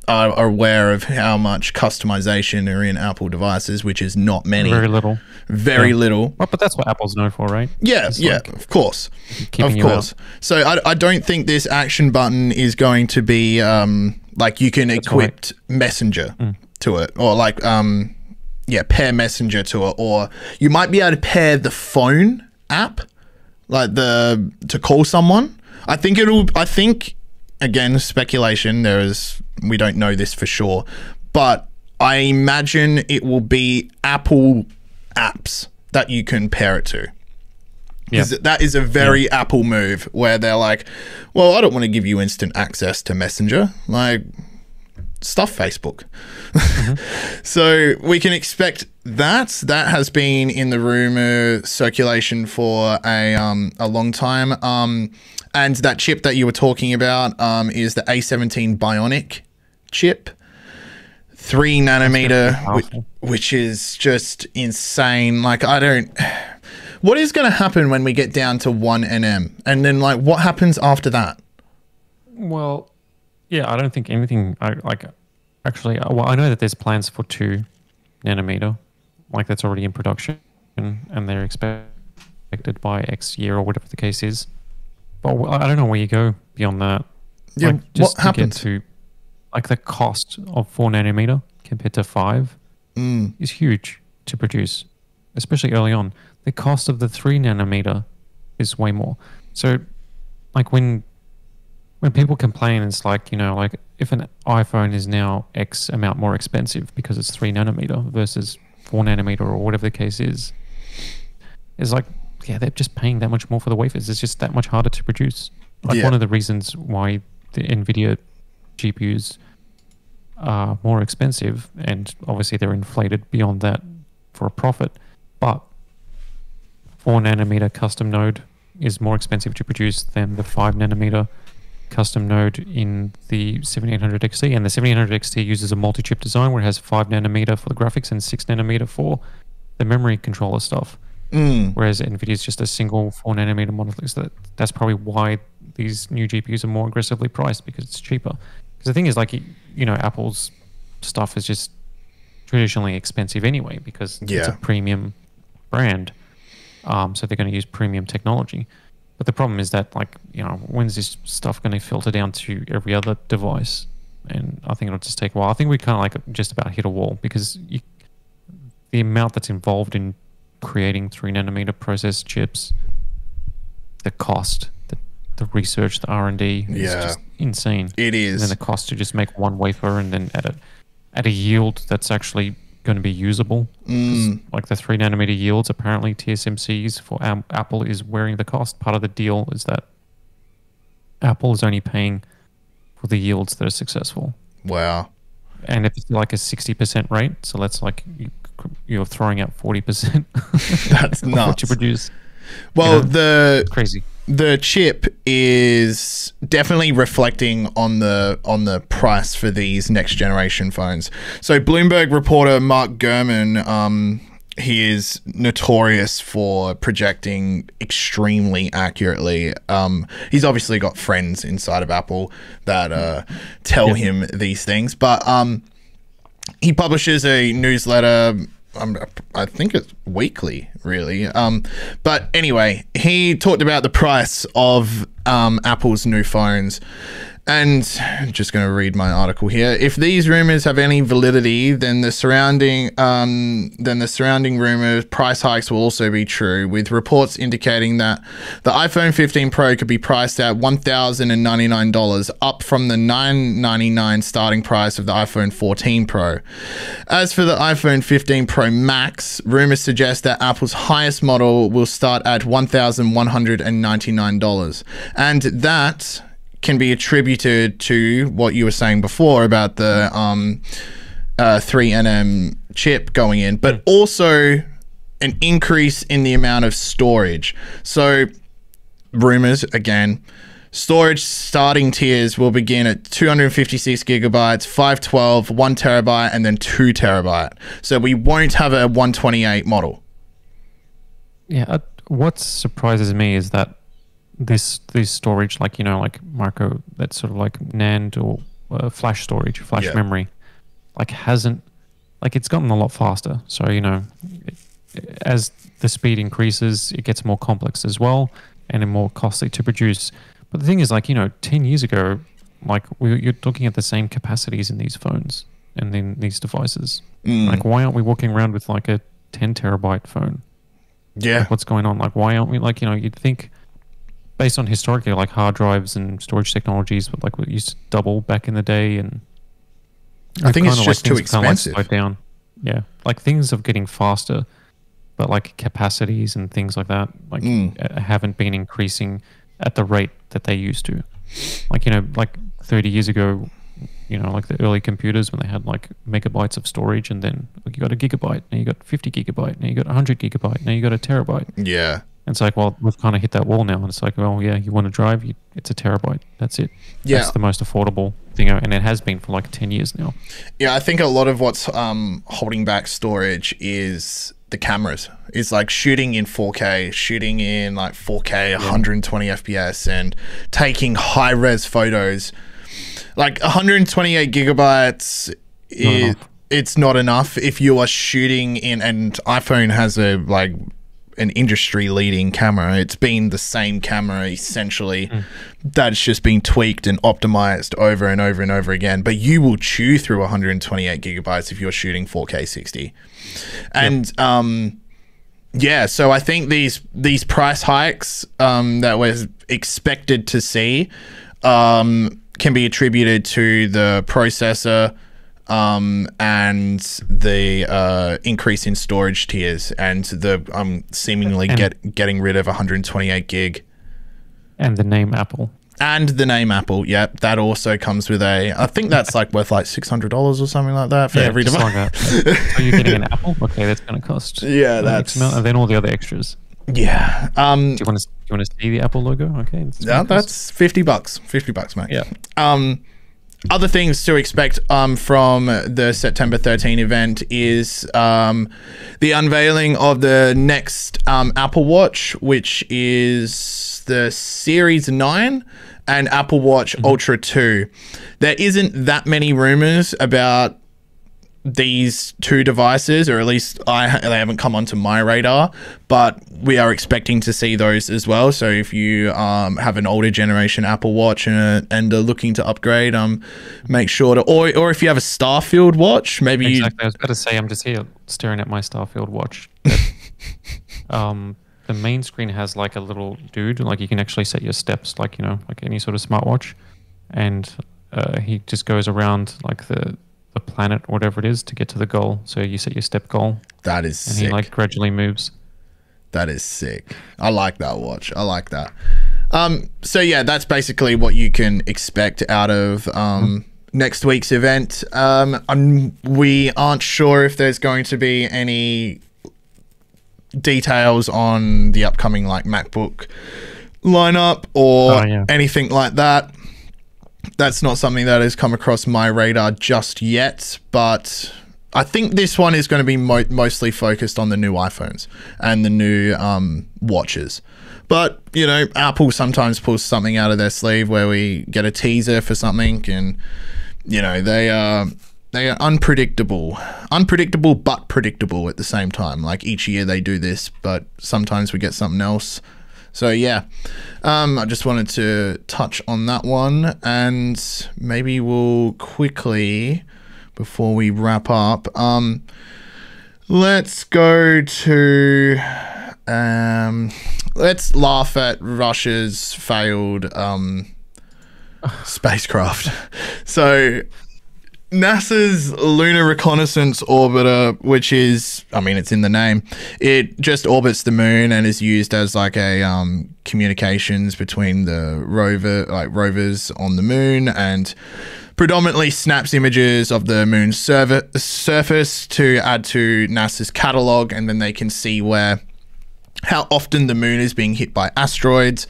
are aware of how much customization are in Apple devices, which is not many. Very little. Very little. Well, but that's what Apple's known for, right? Yeah, of course. Of course. So I don't think this action button is going to be like you can equip Messenger to it, or like pair Messenger to it, or you might be able to pair the phone app, like to call someone. I think again, speculation. We don't know this for sure, but I imagine it will be Apple apps that you can pair it to. Yeah. That is a very Apple move, where they're like, well, I don't want to give you instant access to Messenger. Like, stuff Facebook. So we can expect that. That has been in the rumor circulation for a long time. And that chip that you were talking about is the A17 Bionic chip, 3-nanometer, which is just insane. Like, what is going to happen when we get down to 1nm? And then, like, what happens after that? Well, yeah, I don't think anything. Actually, well, I know that there's plans for 2-nanometer, like that's already in production, and they're expected by X year or whatever the case is. But I don't know where you go beyond that. Yeah, like, just what happens? To like the cost of 4-nanometer compared to 5 is huge to produce, especially early on. The cost of the 3-nanometer is way more. So, like when people complain, it's like, like if an iPhone is now X amount more expensive because it's 3-nanometer versus 4-nanometer or whatever the case is, it's like, yeah, they're just paying that much more for the wafers. It's just that much harder to produce. Like one of the reasons why the NVIDIA GPUs are more expensive, and obviously they're inflated beyond that for a profit, but 4 nanometer custom node is more expensive to produce than the 5 nanometer custom node in the 7800 XT, and the 7800 XT uses a multi-chip design where it has 5 nanometer for the graphics and 6 nanometer for the memory controller stuff. Whereas NVIDIA is just a single 4 nanometer monolith. So that's probably why these new GPUs are more aggressively priced, because it's cheaper. Because the thing is, like, you know, Apple's stuff is just traditionally expensive anyway, because it's a premium brand. So they're going to use premium technology. But the problem is that, like, you know, when's this stuff going to filter down to every other device? And I think it'll just take a while. I think we kind of like just about hit a wall, because the amount that's involved in creating 3 nanometer process chips, the cost, the research, the R&D is just insane. It is. And then the cost to just make one wafer and then at a yield that's actually going to be usable. Like the 3 nanometer yields, apparently TSMC's for Apple is wearing the cost. Part of the deal is that Apple is only paying for the yields that are successful. Wow. And if it's like a 60% rate, so that's like you're throwing out 40%. That's nuts. What you produce. Well, you know, crazy. The chip is definitely reflecting on the price for these next generation phones. So Bloomberg reporter Mark Gurman, he is notorious for projecting extremely accurately. He's obviously got friends inside of Apple that tell him these things, but he publishes a newsletter. I think it's weekly, really. But anyway, he talked about the price of Apple's new phones. And I'm just going to read my article here. If these rumors have any validity, then the surrounding rumor price hikes will also be true, with reports indicating that the iPhone 15 Pro could be priced at $1,099, up from the $999 starting price of the iPhone 14 Pro. As for the iPhone 15 Pro Max, rumors suggest that Apple's highest model will start at $1,199, and that can be attributed to what you were saying before about the 3nm chip going in, but also an increase in the amount of storage. So rumors, again, storage starting tiers will begin at 256 gigabytes, 512, 1 terabyte, and then 2 terabyte. So we won't have a 128 model. Yeah, what surprises me is that this storage, like, you know, like Marco, that's sort of like NAND or flash storage, flash memory, like hasn't, like, it's gotten a lot faster. So, you know, as the speed increases, it gets more complex as well and more costly to produce. But the thing is, like, you know, 10 years ago, like, you're looking at the same capacities in these phones and in these devices. Like, why aren't we walking around with like a 10 terabyte phone? Yeah. Like, what's going on? Like, why aren't we, like, you know, you'd think, based on historically, like, hard drives and storage technologies, but like, what used to double back in the day, and I think it's just too expensive. Like, down. Yeah, like, things are getting faster, but like capacities and things like that, like, haven't been increasing at the rate that they used to. Like, you know, like 30 years ago, you know, like the early computers when they had like megabytes of storage, and then like, you got a gigabyte, now you got 50 gigabyte, now you got 100 gigabyte, now you got a terabyte. Yeah. It's like, well, we've kind of hit that wall now, and it's like, well, yeah, you want to drive, it's a terabyte. That's it. Yeah. That's the most affordable thing, and it has been for like 10 years now. Yeah, I think a lot of what's holding back storage is the cameras. It's like shooting in 4K, shooting in like 4K, 120 FPS, and taking high-res photos. Like 128 gigabytes, it's not enough if you are shooting in, and iPhone has an industry-leading camera. It's been the same camera essentially that's just been tweaked and optimized over and over and over again, but you will chew through 128 gigabytes if you're shooting 4K 60. And so I think these price hikes that we're expected to see can be attributed to the processor and the increase in storage tiers, and the seemingly getting rid of 128 gig, and the name Apple. And the name Apple, yep, that also comes with I think that's like worth like $600 or something like that for every device. Like that. Are you getting an Apple? Okay, that's going to cost. Yeah, that's. And then all the other extras. Yeah. Do you want to see the Apple logo? Okay. That's $50. $50, mate. Yeah. Other things to expect from the September 13 event is the unveiling of the next Apple Watch, which is the Series 9 and Apple Watch Ultra 2. There isn't that many rumors about these two devices, or at least they haven't come onto my radar, but we are expecting to see those as well. So if you have an older generation Apple Watch and are looking to upgrade, make sure to, or if you have a Starfield watch, maybe exactly. I was about to say, I'm just here staring at my Starfield watch. The main screen has like a little dude, like you can actually set your steps, like, you know, like any sort of smartwatch, and he just goes around like the planet or whatever it is to get to the goal. So you set your step goal. That is and sick. He like gradually moves. That is sick. I like that watch. I like that. So yeah, that's basically what you can expect out of next week's event. We aren't sure if there's going to be any details on the upcoming like MacBook lineup or anything like that. That's not something that has come across my radar just yet, but I think this one is going to be mostly focused on the new iPhones and the new watches. But, you know, Apple sometimes pulls something out of their sleeve where we get a teaser for something, and, you know, they are unpredictable but predictable at the same time. Like each year they do this, but sometimes we get something else. So yeah, I just wanted to touch on that one, and maybe we'll quickly, before we wrap up, let's go to, let's laugh at Russia's failed spacecraft. So NASA's Lunar Reconnaissance Orbiter, which is, I mean, it's in the name, it just orbits the moon and is used as like a communications between the rovers on the moon, and predominantly snaps images of the moon's surface to add to NASA's catalog, and then they can see how often the moon is being hit by asteroids,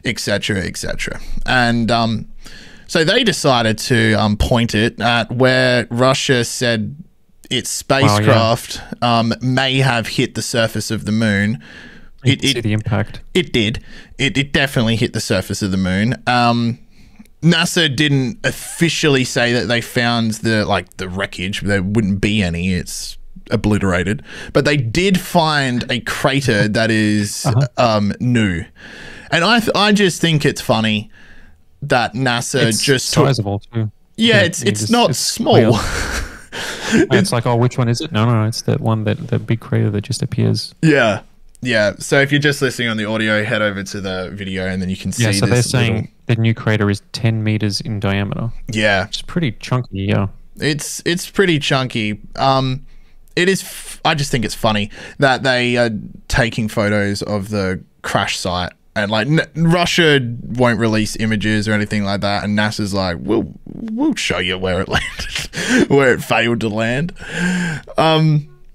etc., etc. And so they decided to point it at where Russia said its spacecraft may have hit the surface of the moon. You see the impact. It did. It definitely hit the surface of the moon. NASA didn't officially say that they found the wreckage. There wouldn't be any. It's obliterated. But they did find a crater that is new. And I just think it's funny that NASA it's sizable too. Yeah, it's not small. It's like, oh, which one is it? No, it's that one, the big crater that just appears. Yeah. So if you're just listening on the audio, head over to the video and then you can see. Yeah, so they're saying the new crater is 10 meters in diameter. Yeah, it's pretty chunky. Yeah, it's pretty chunky. It is. I just think it's funny that they are taking photos of the crash site. And like Russia won't release images or anything like that, and NASA's like, we'll show you where it landed, where it failed to land.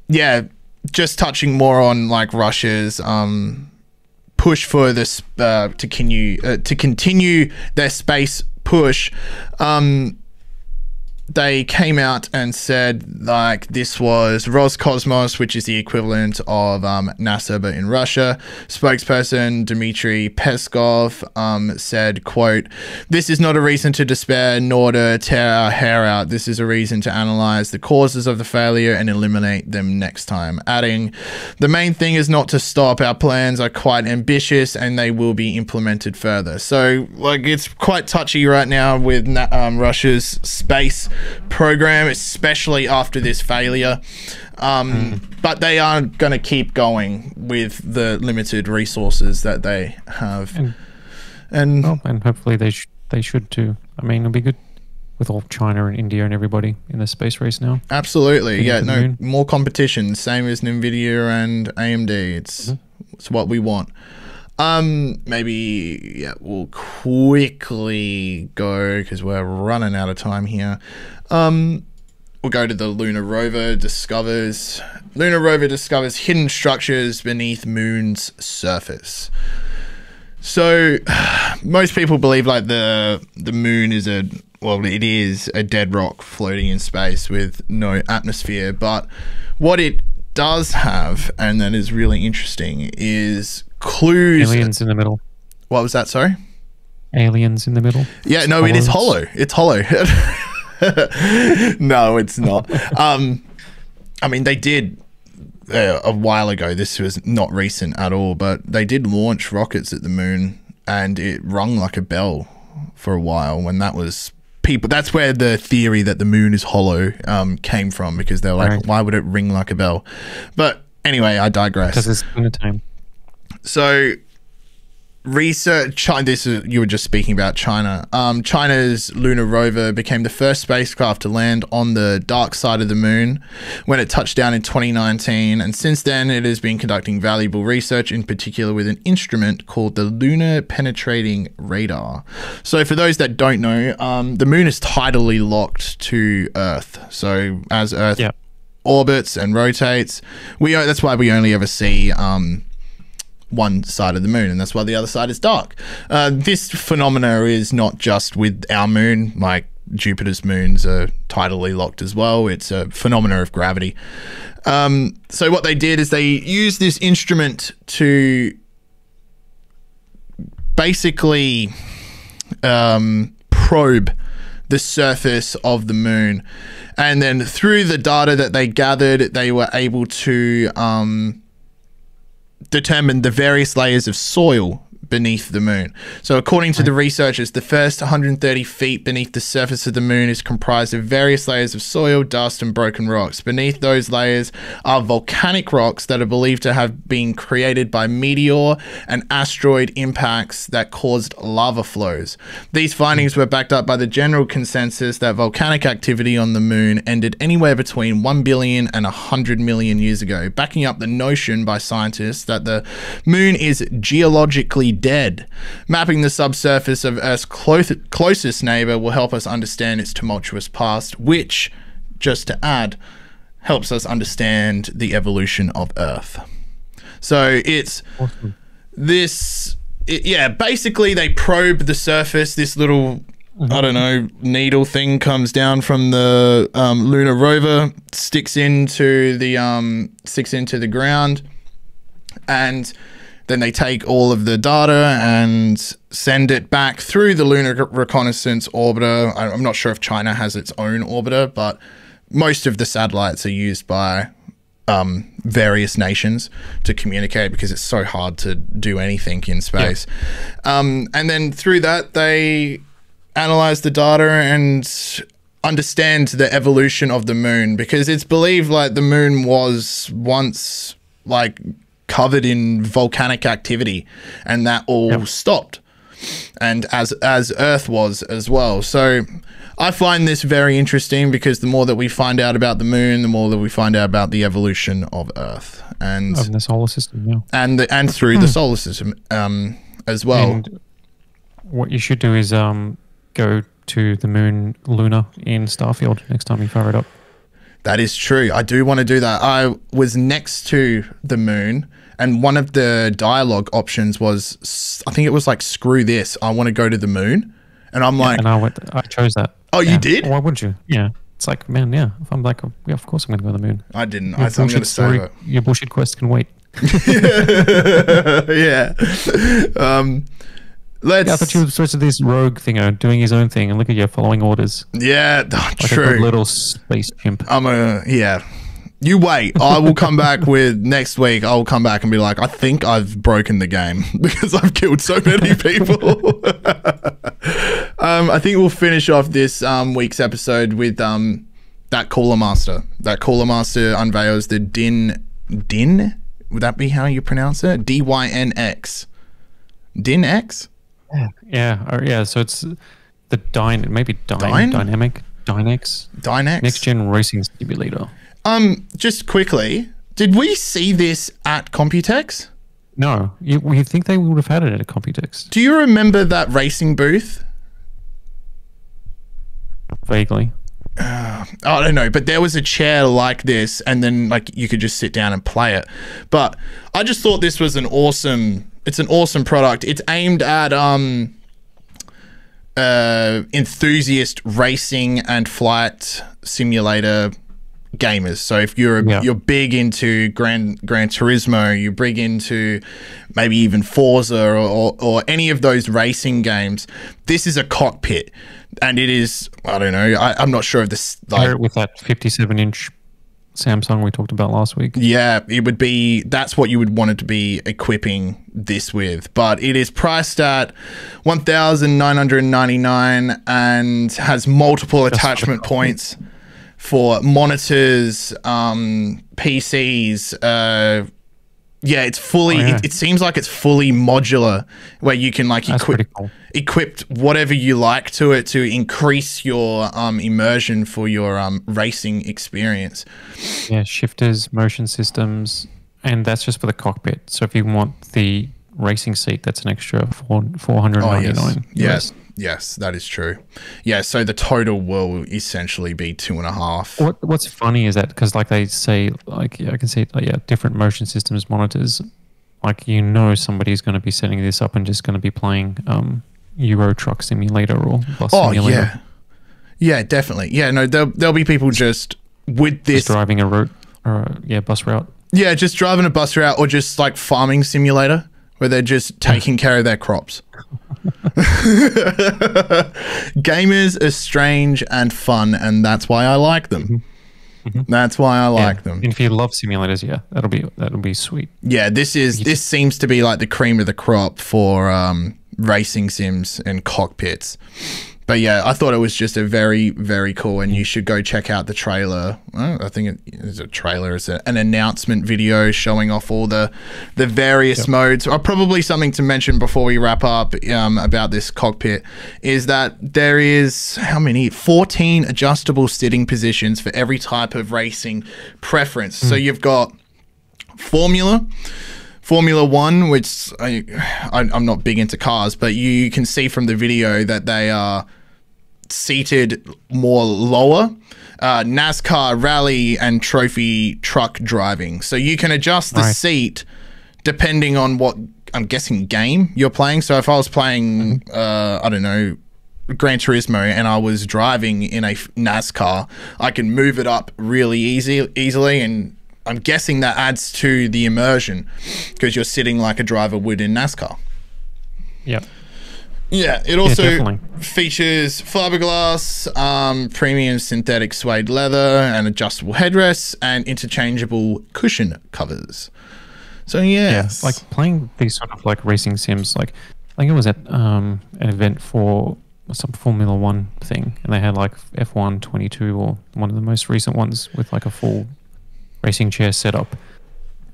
Yeah, just touching more on like Russia's push for this to continue their space push. They came out and said like this was Roscosmos, which is the equivalent of NASA but in Russia. Spokesperson Dmitry Peskov said, quote, "This is not a reason to despair nor to tear our hair out. This is a reason to analyze the causes of the failure and eliminate them next time." Adding, "The main thing is not to stop. Our plans are quite ambitious and they will be implemented further." So like it's quite touchy right now with Russia's space program, especially after this failure, but they are going to keep going with the limited resources that they have, and hopefully they should too. I mean, it'll be good with all China and India and everybody in the space race now. Absolutely, yeah. No more competition, same as NVIDIA and AMD. It's what we want. Maybe, yeah, we'll quickly go because we're running out of time here. We'll go to the lunar rover. Lunar rover discovers hidden structures beneath moon's surface. So most people believe like the moon is it is a dead rock floating in space with no atmosphere, but what it does have, and that is really interesting, is clues. Aliens in the middle. What was that? Sorry? Aliens in the middle. Yeah, no, it is hollow. It's hollow. No, it's not. I mean, they did a while ago. This was not recent at all, but they did launch rockets at the moon, and it rung like a bell for a while. When that was people, that's where the theory that the moon is hollow came from, because they're like, why would it ring like a bell? But anyway, I digress. Because it's lunar time. So research, you were just speaking about China. China's lunar rover became the first spacecraft to land on the dark side of the moon when it touched down in 2019, and since then it has been conducting valuable research, in particular with an instrument called the Lunar Penetrating Radar. So for those that don't know, the moon is tidally locked to Earth. So as Earth orbits and rotates, that's why we only ever see one side of the moon, and that's why the other side is dark. This phenomena is not just with our moon, like Jupiter's moons are tidally locked as well. It's a phenomena of gravity. So what they did is they used this instrument to basically probe the surface of the moon, and then through the data that they gathered, they were able to determine the various layers of soil beneath the moon. So according to the researchers, the first 130 feet beneath the surface of the moon is comprised of various layers of soil, dust, and broken rocks. Beneath those layers are volcanic rocks that are believed to have been created by meteor and asteroid impacts that caused lava flows. These findings were backed up by the general consensus that volcanic activity on the moon ended anywhere between 1 billion and 100 million years ago, backing up the notion by scientists that the moon is geologically dead. Mapping the subsurface of Earth's closest neighbor will help us understand its tumultuous past, which, just to add, helps us understand the evolution of Earth. So it's awesome. Basically they probe the surface. This little, I don't know, needle thing comes down from the lunar rover, sticks into the ground, and then they take all of the data and send it back through the Lunar Reconnaissance Orbiter. I'm not sure if China has its own orbiter, but most of the satellites are used by various nations to communicate, because it's so hard to do anything in space. And then through that, they analyze the data and understand the evolution of the moon, because it's believed like the moon was once like covered in volcanic activity, and that all stopped, and as Earth was as well. So I find this very interesting, because the more that we find out about the moon, the more that we find out about the evolution of Earth and of the solar system, and through the solar system as well. And what you should do is go to the moon lunar in Starfield next time you fire it up. That is true. I do want to do that. I was next to the moon, and one of the dialogue options was, I think it was like, screw this, I want to go to the moon. And I'm like... And I chose that. Oh, you did? Why would you? Yeah. It's like, man, yeah. If I'm like, yeah, of course I'm going to go to the moon. I didn't. I'm going to say that. Your bullshit quest can wait. Yeah. I thought you were supposed to do this rogue thing, doing his own thing, and look at you following orders. Yeah, like true. A good little space chimp. You wait. I will come back with next week. I'll come back and be like, I think I've broken the game because I've killed so many people. I think we'll finish off this week's episode with that Cooler Master. That Cooler Master unveils the Dyn? Would that be how you pronounce it? DYNX. Dyn X? Yeah. So it's the dynamic Dynx next gen racing simulator. Just quickly, did we see this at Computex? No, you think they would have had it at a Computex? Do you remember that racing booth? Vaguely. I don't know, but there was a chair like this, and then like you could just sit down and play it. But I just thought this was an awesome product. It's aimed at enthusiast racing and flight simulator gamers. So if you're big into Gran Turismo, you're big into maybe even Forza or any of those racing games, this is a cockpit. And it is, I don't know, I'm not sure if this... Compare it with that 57-inch Samsung we talked about last week. Yeah, it would be... That's what you would want it to be equipping this with. But it is priced at $1,999 and has multiple attachment points for monitors, PCs, yeah, it's fully. It seems like it's fully modular, where you can like equip whatever you like to it to increase your immersion for your racing experience. Yeah, shifters, motion systems, and that's just for the cockpit. So if you want the racing seat, that's an extra $499. Yes, that is true. Yeah, so the total will essentially be 2.5. What's funny is that because like they say, like I can see, different motion systems, monitors, like somebody's going to be setting this up and just going to be playing Euro Truck Simulator or Bus Simulator. Yeah, definitely. Yeah, no, there'll be people just with this just driving a route or bus route. Yeah, just driving a bus route or just like farming simulator where they're just taking care of their crops. Gamers are strange and fun, and that's why I like them. That's why I like them. And if you love simulators, that'll be sweet. Yeah, this seems to be like the cream of the crop for racing sims and cockpits. But yeah, I thought it was just a very, very cool, and you should go check out the trailer. I think it is a trailer. It's an announcement video showing off all the various modes. Probably something to mention before we wrap up about this cockpit is that there is, how many? 14 adjustable sitting positions for every type of racing preference. So you've got Formula 1, which I'm not big into cars, but you can see from the video that they are seated more lower. NASCAR, rally, and trophy truck driving. So you can adjust the seat depending on what, I'm guessing, game you're playing. So if I was playing, I don't know, Gran Turismo and I was driving in a NASCAR, I can move it up really easily, and I'm guessing that adds to the immersion because you're sitting like a driver would in NASCAR. Yep. Yeah, it also features fiberglass, premium synthetic suede leather, and adjustable headrests, and interchangeable cushion covers. So yes. Yeah, like playing these sort of like racing sims, like I think it was at an event for some Formula 1 thing, and they had like F1 22 or one of the most recent ones with like a full racing chair setup,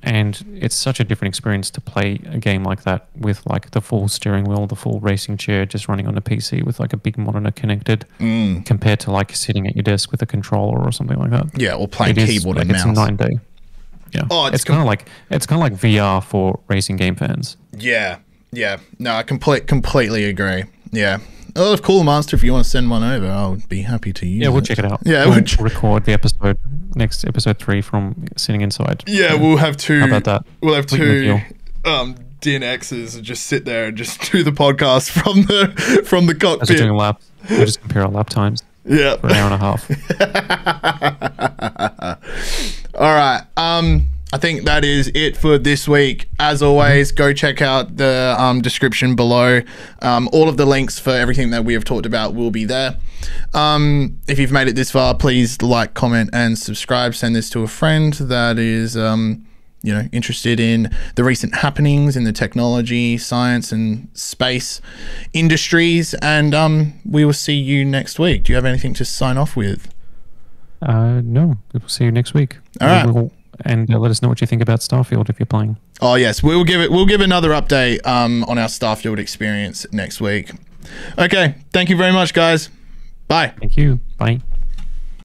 and it's such a different experience to play a game like that with like the full steering wheel, the full racing chair just running on a PC with like a big monitor connected, compared to like sitting at your desk with a controller or something like that. Yeah, or playing keyboard and mouse. It's a 9-day. Yeah. Oh, it's kind of like VR for racing game fans. Yeah. No, I completely agree. Yeah. Oh, cool, Master. If you want to send one over, I'll be happy to use it. Yeah, we'll check it out. Yeah, we'll record the episode, next episode 3 from sitting inside. Yeah, we'll have two. How about that? We'll have two Dyn X's and just sit there and just do the podcast from the cockpit. As we're doing laps, we'll just compare our lap times. Yeah, for an hour and a half. All right. I think that is it for this week. As always, go check out the description below. All of the links for everything that we have talked about will be there. If you've made it this far, please like, comment, and subscribe. Send this to a friend that is, interested in the recent happenings in the technology, science, and space industries. And we will see you next week. Do you have anything to sign off with? No. We'll see you next week. All right. And let us know what you think about Starfield if you're playing. Oh yes, we'll give another update on our Starfield experience next week. Okay, thank you very much, guys. Bye. Thank you. Bye.